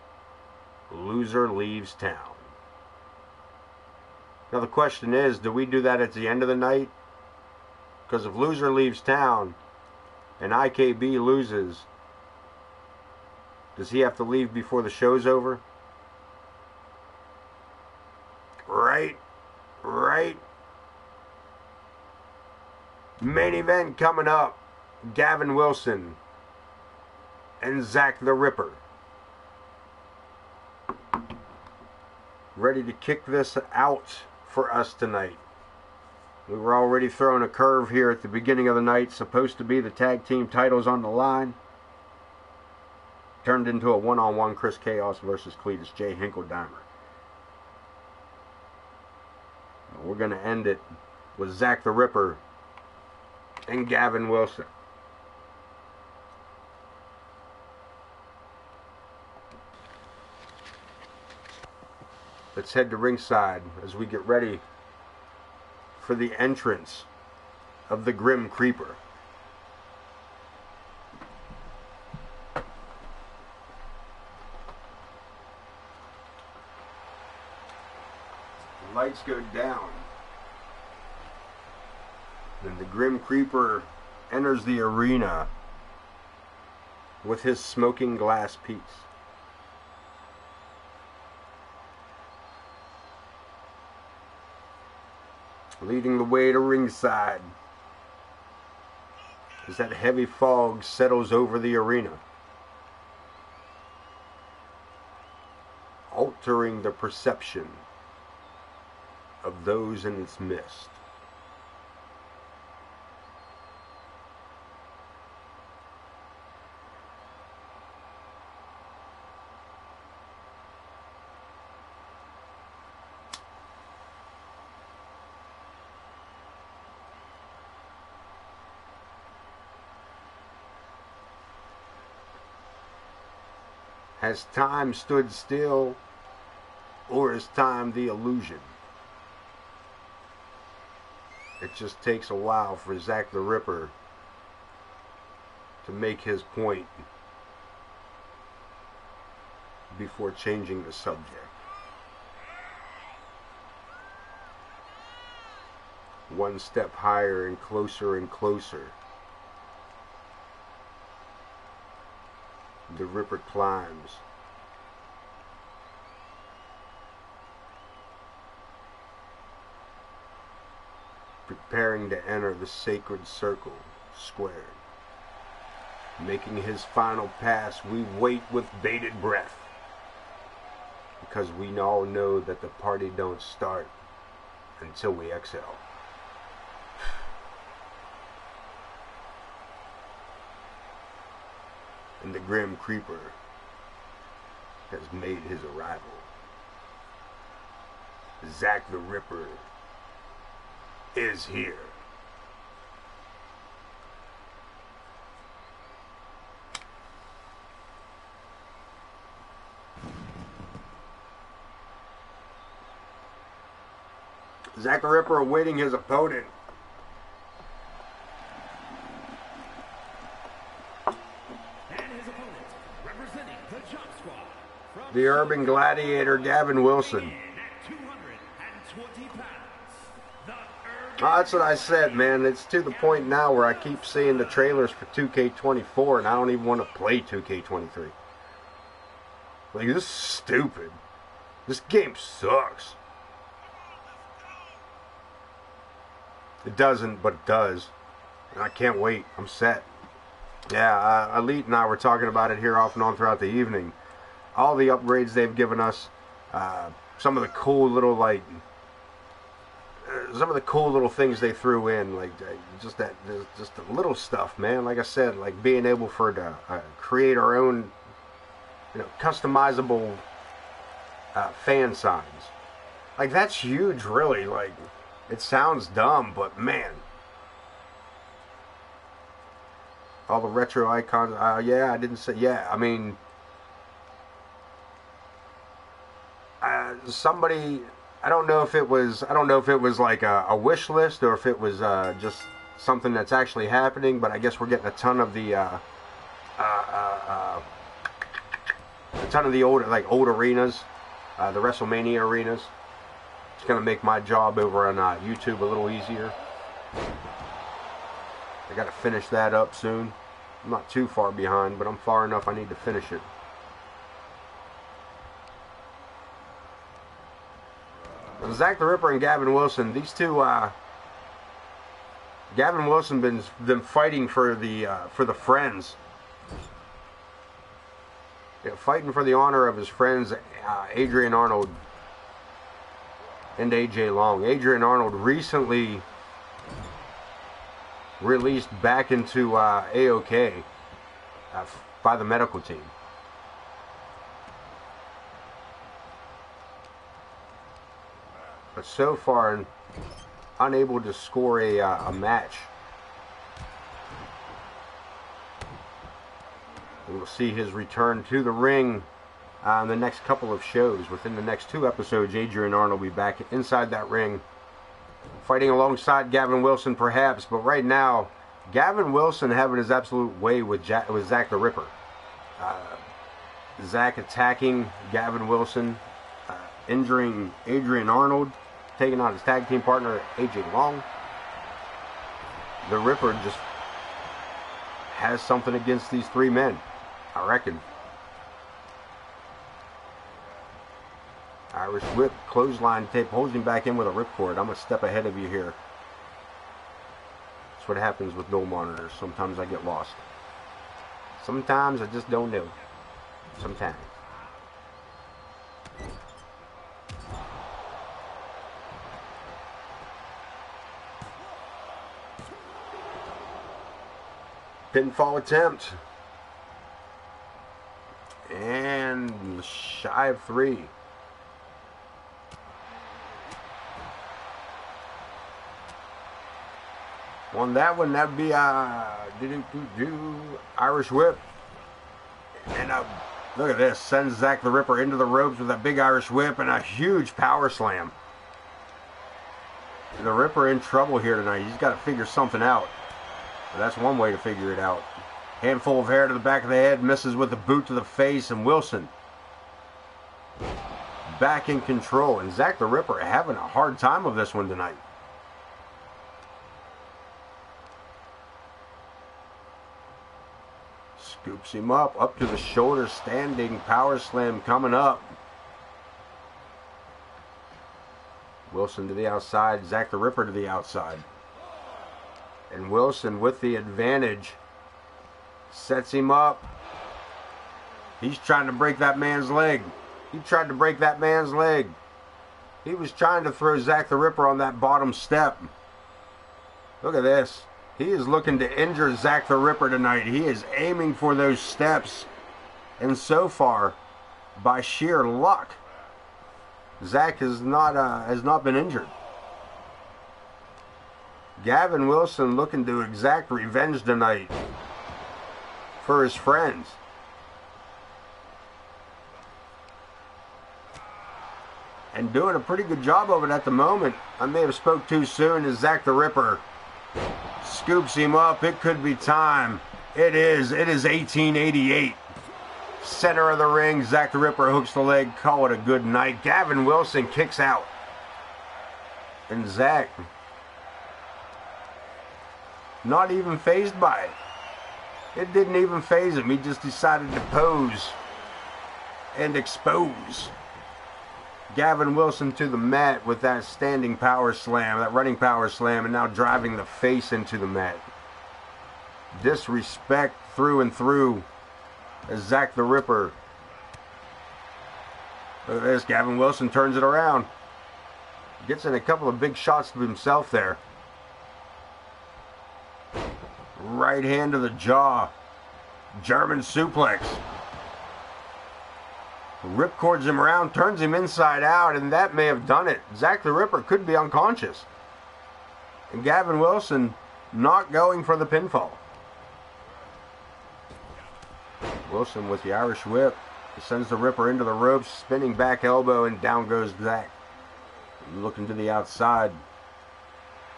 Loser leaves town. Now the question is, do we do that at the end of the night? Because if loser leaves town and IKB loses, does he have to leave before the show's over? Right. Main event coming up. Gavin Wilson and Zach the Ripper. Ready to kick this out for us tonight. We were already throwing a curve here at the beginning of the night. Supposed to be the tag team titles on the line. Turned into a one-on-one Chris Chaos versus Cletus J. Hinkledimers. We're going to end it with Zach the Ripper and Gavin Wilson. Let's head to ringside as we get ready for the entrance of the Grim Creeper. The lights go down, and the Grim Creeper enters the arena with his smoking glass piece. Leading the way to ringside as that heavy fog settles over the arena, altering the perception of those in its midst. Has time stood still, or is time the illusion? It just takes a while for Zack the Ripper to make his point before changing the subject. One step higher and closer and closer, the Ripper climbs. Preparing to enter the sacred circle squared. Making his final pass, we wait with bated breath, because we all know that the party don't start until we exhale. And the Grim Creeper has made his arrival. Zack the Ripper is here. Zack the Ripper awaiting his opponent. The Urban Gladiator, Gavin Wilson. Oh, that's what I said, man. It's to the point now where I keep seeing the trailers for 2K24 and I don't even want to play 2K23. Like, this is stupid. This game sucks. It doesn't, but it does. And I can't wait. I'm set. Yeah, Elite and I were talking about it here off and on throughout the evening. All the upgrades they've given us, some of the cool little things they threw in, like just the little stuff, man. Like I said, like being able to create our own, customizable fan signs. Like, that's huge, really. Like, it sounds dumb, but man, all the retro icons. Yeah, I didn't say. Yeah, I mean. Somebody, I don't know if it was like a wish list or if it was just something that's actually happening, but I guess we're getting a ton of the old arenas, the WrestleMania arenas. It's gonna make my job over on YouTube a little easier. I gotta finish that up soon. I'm not too far behind, but I'm far enough I need to finish it. Zack the Ripper and Gavin Wilson, these two, Gavin Wilson been fighting for the friends, fighting for the honor of his friends, Adrian Arnold and AJ Long. Adrian Arnold recently released back into AoK by the medical team. But so far, unable to score a match We'll see his return to the ring in the next couple of shows. Within the next 2 episodes, Adrian Arnold will be back inside that ring, fighting alongside Gavin Wilson perhaps. But right now, Gavin Wilson having his absolute way with Zach the Ripper. Zach attacking Gavin Wilson, injuring Adrian Arnold, taking on his tag team partner, AJ Long. The Ripper just has something against these 3 men, I reckon. Irish whip, clothesline tape, holds him back in with a ripcord. I'm a step ahead of you here. That's what happens with no monitors. Sometimes I get lost. Sometimes I just don't know. Sometimes. Pinfall attempt. And shy of 3. On that one, that'd be Irish whip. And look at this. Sends Zach the Ripper into the ropes with a big Irish whip and a huge power slam. And the Ripper in trouble here tonight. He's got to figure something out. But that's one way to figure it out. Handful of hair to the back of the head. Misses with a boot to the face. And Wilson back in control. And Zach the Ripper having a hard time of this one tonight. Scoops him up to the shoulder, standing power slam coming up. Wilson to the outside, Zach the Ripper to the outside. And Wilson with the advantage sets him up. He's trying to break that man's leg. He tried to break that man's leg. He was trying to throw Zach the Ripper on that bottom step. Look at this. He is looking to injure Zach the Ripper tonight. He is aiming for those steps. And so far, by sheer luck, Zach has not been injured. Gavin Wilson looking to exact revenge tonight for his friends. And doing a pretty good job of it at the moment. I may have spoke too soon as Zach the Ripper scoops him up. It could be time. It is 1888. Center of the ring. Zach the Ripper hooks the leg. Call it a good night. Gavin Wilson kicks out. And Zach not even fazed by it. It didn't even faze him. He just decided to pose and expose Gavin Wilson to the mat with that standing power slam, that running power slam, and now driving the face into the mat. Disrespect through and through as Zach the Ripper. Look at this. Gavin Wilson turns it around. Gets in a couple of big shots to himself there. Right hand to the jaw. German suplex. Ripcords him around, turns him inside out, and that may have done it. Zach the Ripper could be unconscious. And Gavin Wilson not going for the pinfall. Wilson with the Irish whip. Sends the Ripper into the ropes, spinning back elbow, and down goes Zach. Looking to the outside.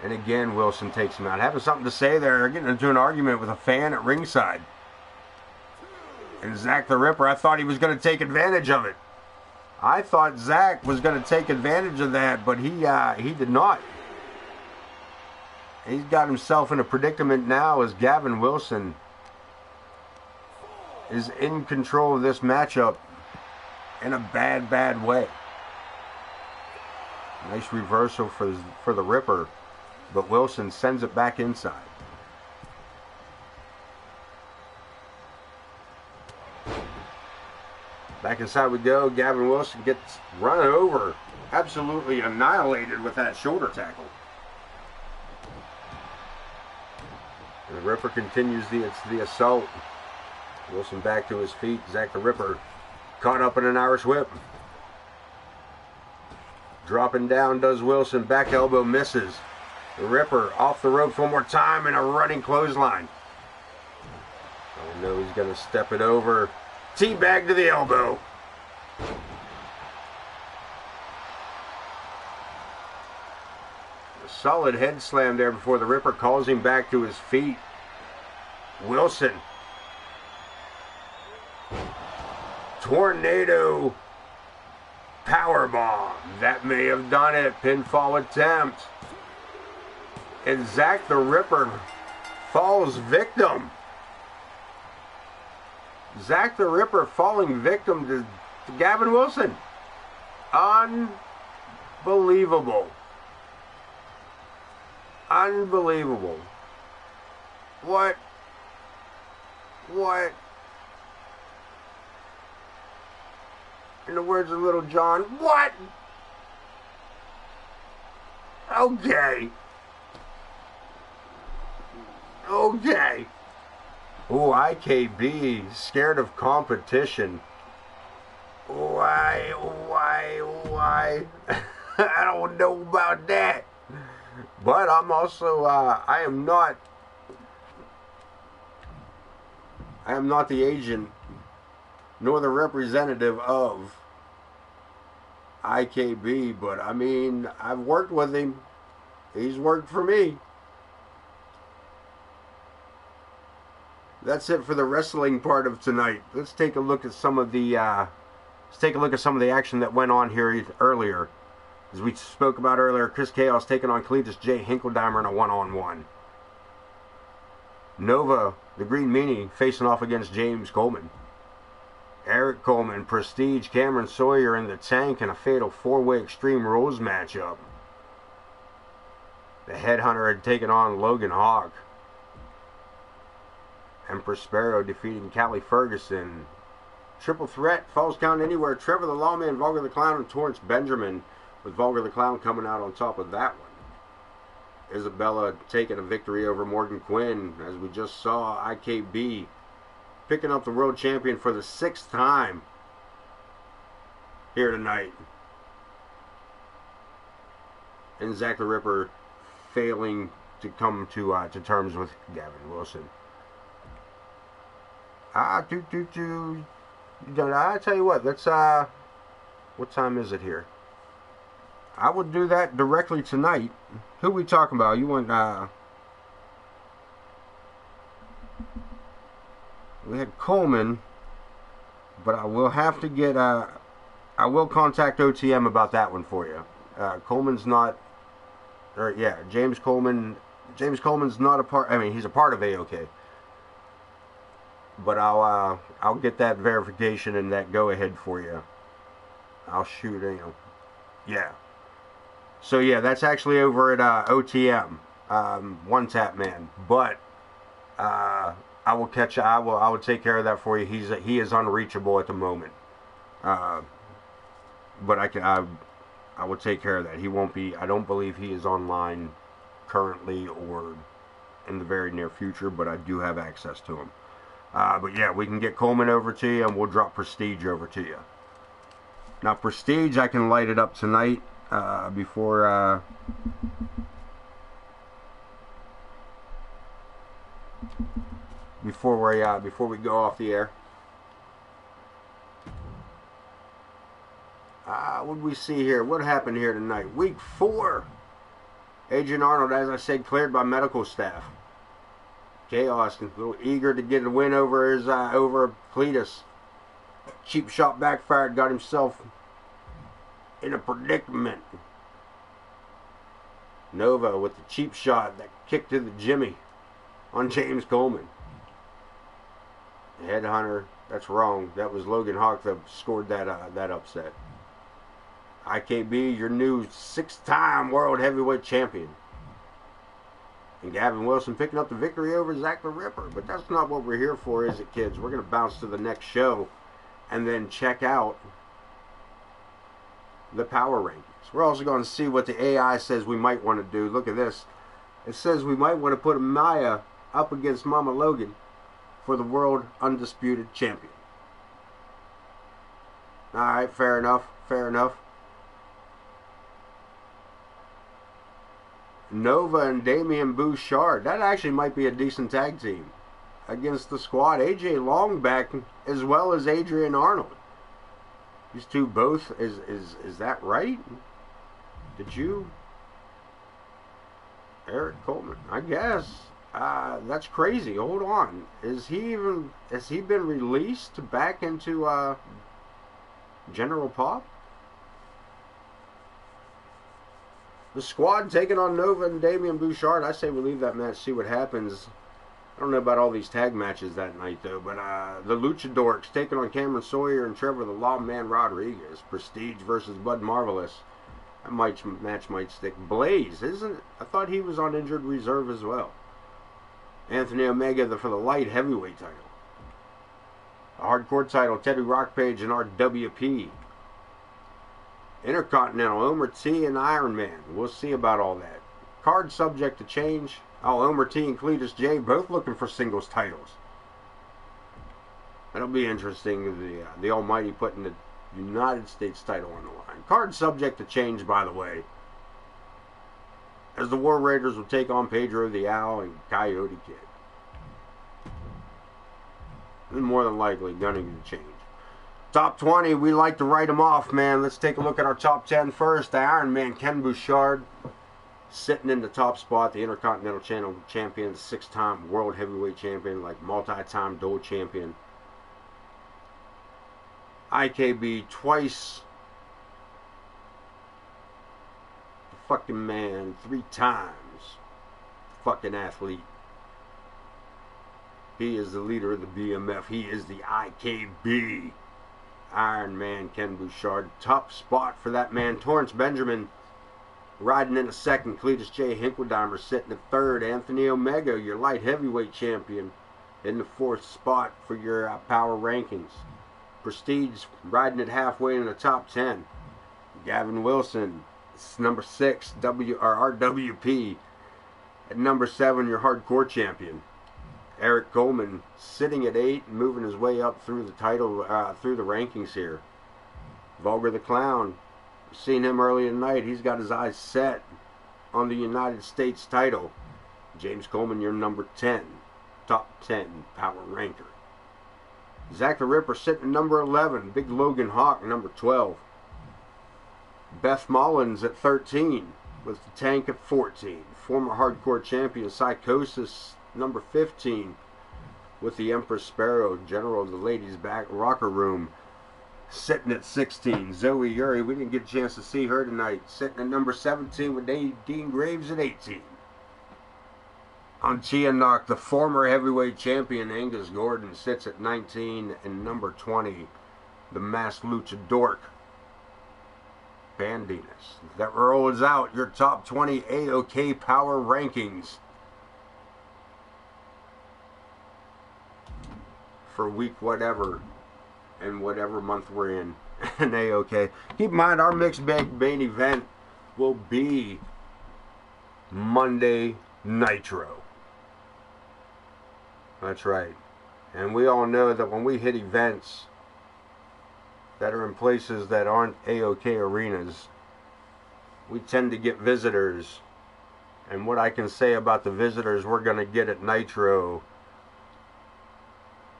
And again, Wilson takes him out. Having something to say there, getting into an argument with a fan at ringside. And Zach the Ripper, I thought he was going to take advantage of it. I thought Zach was going to take advantage of that, but he did not. He's got himself in a predicament now as Gavin Wilson is in control of this matchup in a bad, bad way. Nice reversal for the Ripper, but Wilson sends it back inside. Back inside we go. Gavin Wilson gets run over. Absolutely annihilated with that shoulder tackle. And the Ripper continues the assault. Wilson back to his feet. Zach the Ripper caught up in an Irish whip. Dropping down does Wilson. Back elbow misses. The Ripper off the ropes one more time and a running clothesline. I know he's going to step it over. Teabag to the elbow. A solid head slam there before the Ripper calls him back to his feet. Wilson. Tornado powerbomb. That may have done it. Pinfall attempt. And Zack the Ripper falls victim. Zack the Ripper falling victim to Gavin Wilson. Unbelievable. Unbelievable. What? In the words of Little John, what? Okay. Okay. Oh, IKB, scared of competition. Why? I don't know about that. But I'm also, I am not the agent nor the representative of IKB, but I mean, I've worked with him. He's worked for me. That's it for the wrestling part of tonight. Let's take a look at some of the action that went on here earlier. As we spoke about earlier, Chris Chaos taking on Cletus J. Hinkledimers in a one-on-one. Nova, the Green Meanie, facing off against James Coleman. Eric Coleman, Prestige, Cameron Sawyer in the Tank in a fatal four-way Extreme Rules matchup. The Headhunter had taken on Logan Hawk. And Prospero defeating Callie Ferguson. Triple threat, Falls Count Anywhere, Trevor the Lawman, Vulgar the Clown, and Torrance Benjamin, with Vulgar the Clown coming out on top of that one. Isabella taking a victory over Morgan Quinn, as we just saw. IKB picking up the world champion for the 6th time here tonight. And Zack the Ripper failing to come to terms with Gavin Wilson. I tell you what, let's, what time is it here? I would do that directly tonight. Who we talking about? You want, we had Coleman, but I will have to get, I will contact OTM about that one for you. Coleman's not, or yeah, James Coleman's not a part, I mean, he's a part of AoK. But I'll get that verification and that go ahead for you. I'll shoot, you know, yeah. So yeah, that's actually over at OTM, One Tap Man. But I will catch. I will take care of that for you. He is unreachable at the moment. But I will take care of that. He won't be. I don't believe he is online currently or in the very near future. But I do have access to him. But yeah, we can get Coleman over to you, and we'll drop Prestige over to you. Now Prestige, I can light it up tonight before we go off the air. What did we see here? What happened here tonight? Week 4. Agent Arnold, as I said, cleared by medical staff. Chaos, a little eager to get a win over his over Cletus. Cheap shot backfired, got himself in a predicament. Nova with the cheap shot that kicked to the Jimmy on James Coleman. The Headhunter, that's wrong. That was Logan Hawk that scored that upset. IKB, your new 6-time World Heavyweight Champion. And Gavin Wilson picking up the victory over Zack the Ripper. But that's not what we're here for, is it, kids? We're going to bounce to the next show and then check out the power rankings. We're also going to see what the AI says we might want to do. Look at this. It says we might want to put Maya up against Mama Logan for the World Undisputed Champion. Alright, fair enough. Fair enough. Nova and Damian Bouchard. That actually might be a decent tag team. against the Squad. AJ Longback as well as Adrian Arnold. These two both, is that right? Did you? Eric Coleman, I guess. That's crazy. Hold on. Has he been released back into General Pop? The Squad taking on Nova and Damian Bouchard. I say we leave that match, see what happens. I don't know about all these tag matches that night, though. But the Luchadorks taking on Cameron Sawyer and Trevor the Lawman Rodriguez. Prestige versus Bud Marvelous. That match might stick. Blaze, isn't it? I thought he was on injured reserve as well. Anthony Omega for the light heavyweight title. The hardcore title, Teddy Rockpage and RWP. Intercontinental, Omer T and Iron Man. We'll see about all that. Card subject to change. Omer T and Cletus J both looking for singles titles. That'll be interesting. The Almighty putting the United States title on the line. Card subject to change, by the way. As the War Raiders will take on Pedro the Owl and Coyote Kid. And more than likely, gunning to change. Top 20, we like to write them off, man. Let's take a look at our top 10 first. The Iron Man, Ken Bouchard, sitting in the top spot. The Intercontinental Champion, 6-time World Heavyweight Champion, like multi-time dual champion. IKB, twice. The fucking man, 3 times. Fucking athlete. He is the leader of the BMF. He is the IKB. Iron Man Ken Bouchard. Top spot for that man. Torrance Benjamin riding in a second. Cletus J. Hinkledimers sitting at third. Anthony Omega, your light heavyweight champion, in the 4th spot for your power rankings. Prestige riding it halfway in the top 10. Gavin Wilson, number 6, RWP. At number 7, your hardcore champion. Eric Coleman sitting at 8 and moving his way up through the title, through the rankings here. Vulgar the Clown, seen him earlier tonight. He's got his eyes set on the United States title. James Coleman, your number 10, top 10 power ranker. Zach the Ripper sitting at number 11. Big Logan Hawk, number 12. Beth Mullins at 13, with the Tank at 14. Former hardcore champion Psychosis, number 15, with the Empress Sparrow, General of the Ladies Back Rocker Room, sitting at 16. Zoe Uri, we didn't get a chance to see her tonight, sitting at number 17 with Dean Graves at 18. On Chianok, the former heavyweight champion Angus Gordon sits at 19, and number 20, the masked luchador Bandinas. That rolls out your top 20 AoK power rankings for week whatever and whatever month we're in. And AoK. Keep in mind, our mixed bag main event will be Monday Nitro. That's right. And we all know that when we hit events that are in places that aren't AoK arenas, we tend to get visitors. And what I can say about the visitors we're going to get at Nitro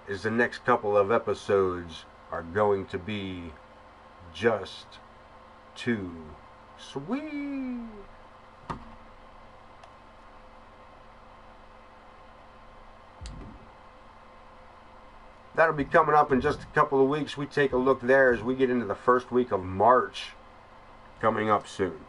is the next couple of episodes are going to be just too sweet. That'll be coming up in just a couple of weeks. We take a look there as we get into the first week of March coming up soon.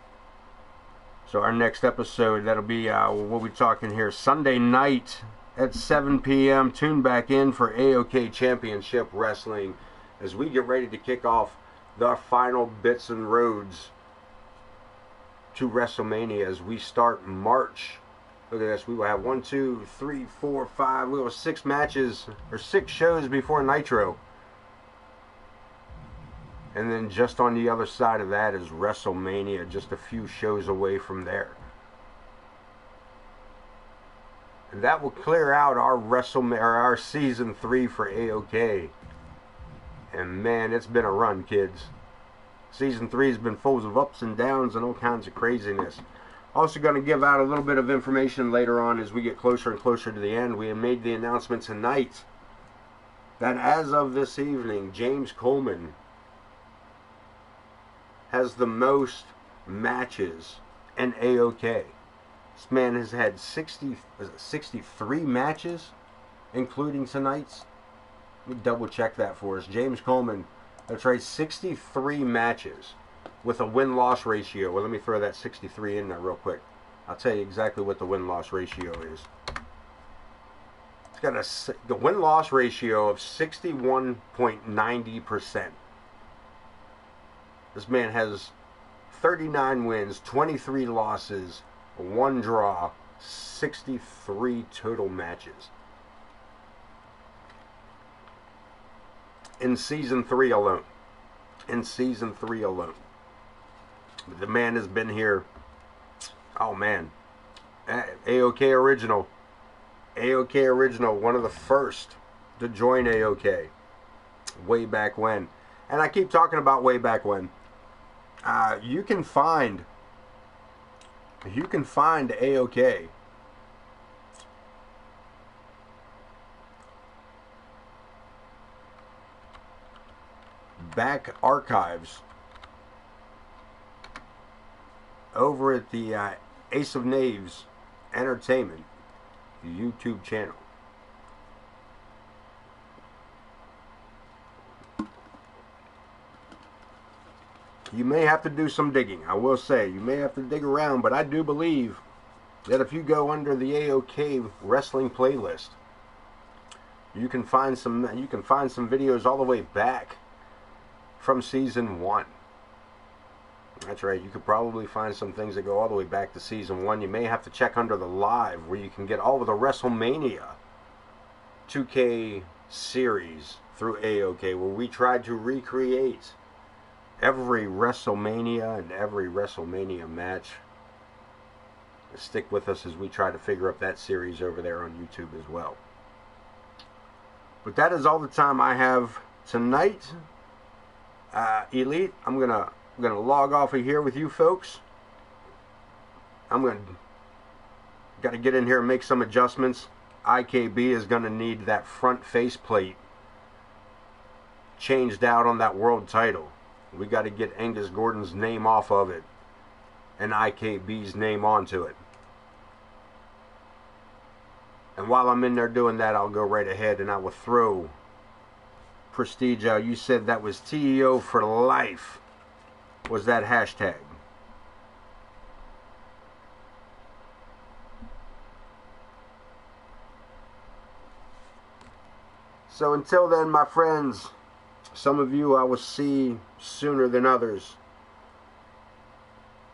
So our next episode, that'll be, we'll be talking here Sunday night at 7 p.m. Tune back in for AoK Championship Wrestling as we get ready to kick off the final bits and roads to WrestleMania as we start March. Look at this. We will have 1, 2, 3, 4, 5. We will have 6 matches or 6 shows before Nitro. And then just on the other side of that is WrestleMania, just a few shows away from there. And that will clear out our our season 3 for AoK. And man, it's been a run, kids. Season 3 has been full of ups and downs and all kinds of craziness. Also going to give out a little bit of information later on as we get closer and closer to the end. We have made the announcement tonight that as of this evening, James Coleman has the most matches in AoK. This man has had 63 matches, including tonight's. Let me double check that for us. James Coleman, that's right, 63 matches with a win-loss ratio. Well, let me throw that 63 in there real quick. I'll tell you exactly what the win-loss ratio is. It's got the win-loss ratio of 61.90%. This man has 39 wins, 23 losses, 1 draw, 63 total matches. In Season 3 alone. In Season 3 alone. The man has been here, oh man, AoK Original. AoK Original, one of the first to join AoK way back when. And I keep talking about way back when. You can find AoK back archives over at the Ace of Knaves Entertainment YouTube channel. You may have to do some digging. I will say you may have to dig around, but I do believe that if you go under the AoK wrestling playlist, you can find some videos all the way back from Season 1. That's right, you could probably find some things that go all the way back to Season 1. You may have to check under the live where you can get all of the WrestleMania 2K series through AoK, where we tried to recreate every WrestleMania and every WrestleMania match. Stick with us as we try to figure up that series over there on YouTube as well. But that is all the time I have tonight. Elite, I'm gonna log off of here with you folks. Gotta get in here and make some adjustments. IKB is gonna need that front faceplate changed out on that world title. We got to get Angus Gordon's name off of it and IKB's name onto it. And while I'm in there doing that, I'll go right ahead and I will throw Prestige out. You said that was TEO for life, was that hashtag. So until then, my friends, some of you I will see sooner than others.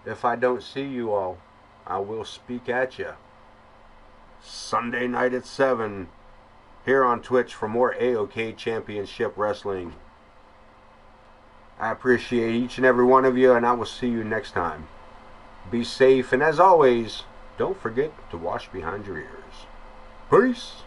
If I don't see you all, I will speak at you. Sunday night at 7 here on Twitch for more AoK Championship Wrestling. I appreciate each and every one of you, and I will see you next time. Be safe, and as always, don't forget to wash behind your ears. Peace.